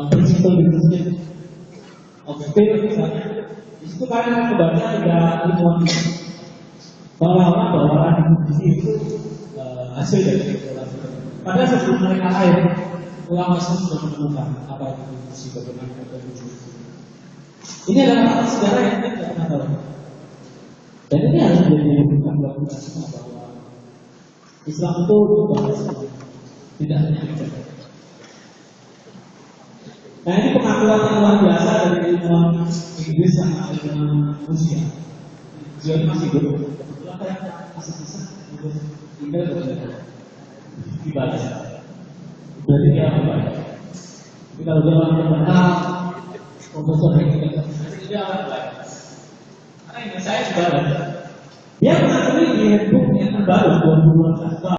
Principle Diffusion of Spirit misalnya, di situ kalian akan membaca tiga ilmuwan bahwa diffusi itu hasil dari eksplorasi. Padahal sebelum mereka lahir, ulama Islam sudah menemukan apa itu diffusi, bagaimana itu diffusi. Ini adalah fakta sejarah yang kita tidak pernah tahu. Dan ini harus menjadi bukan buat kita semua bahwa Islam itu membahas tidak hanya ibadah. Nah, ini pengakuan yang luar biasa dari ilmuwan Inggris sama ilmuwan Rusia. Dia masih hidup. Kebetulan saya masih bisa tinggal dibaca. Berarti dia membaca. Tapi kalau dia orang terkenal, profesor yang tidak nanti dia akan baca. Karena ini saya juga ada. Dia mengakui di handbook yang terbaru 2012.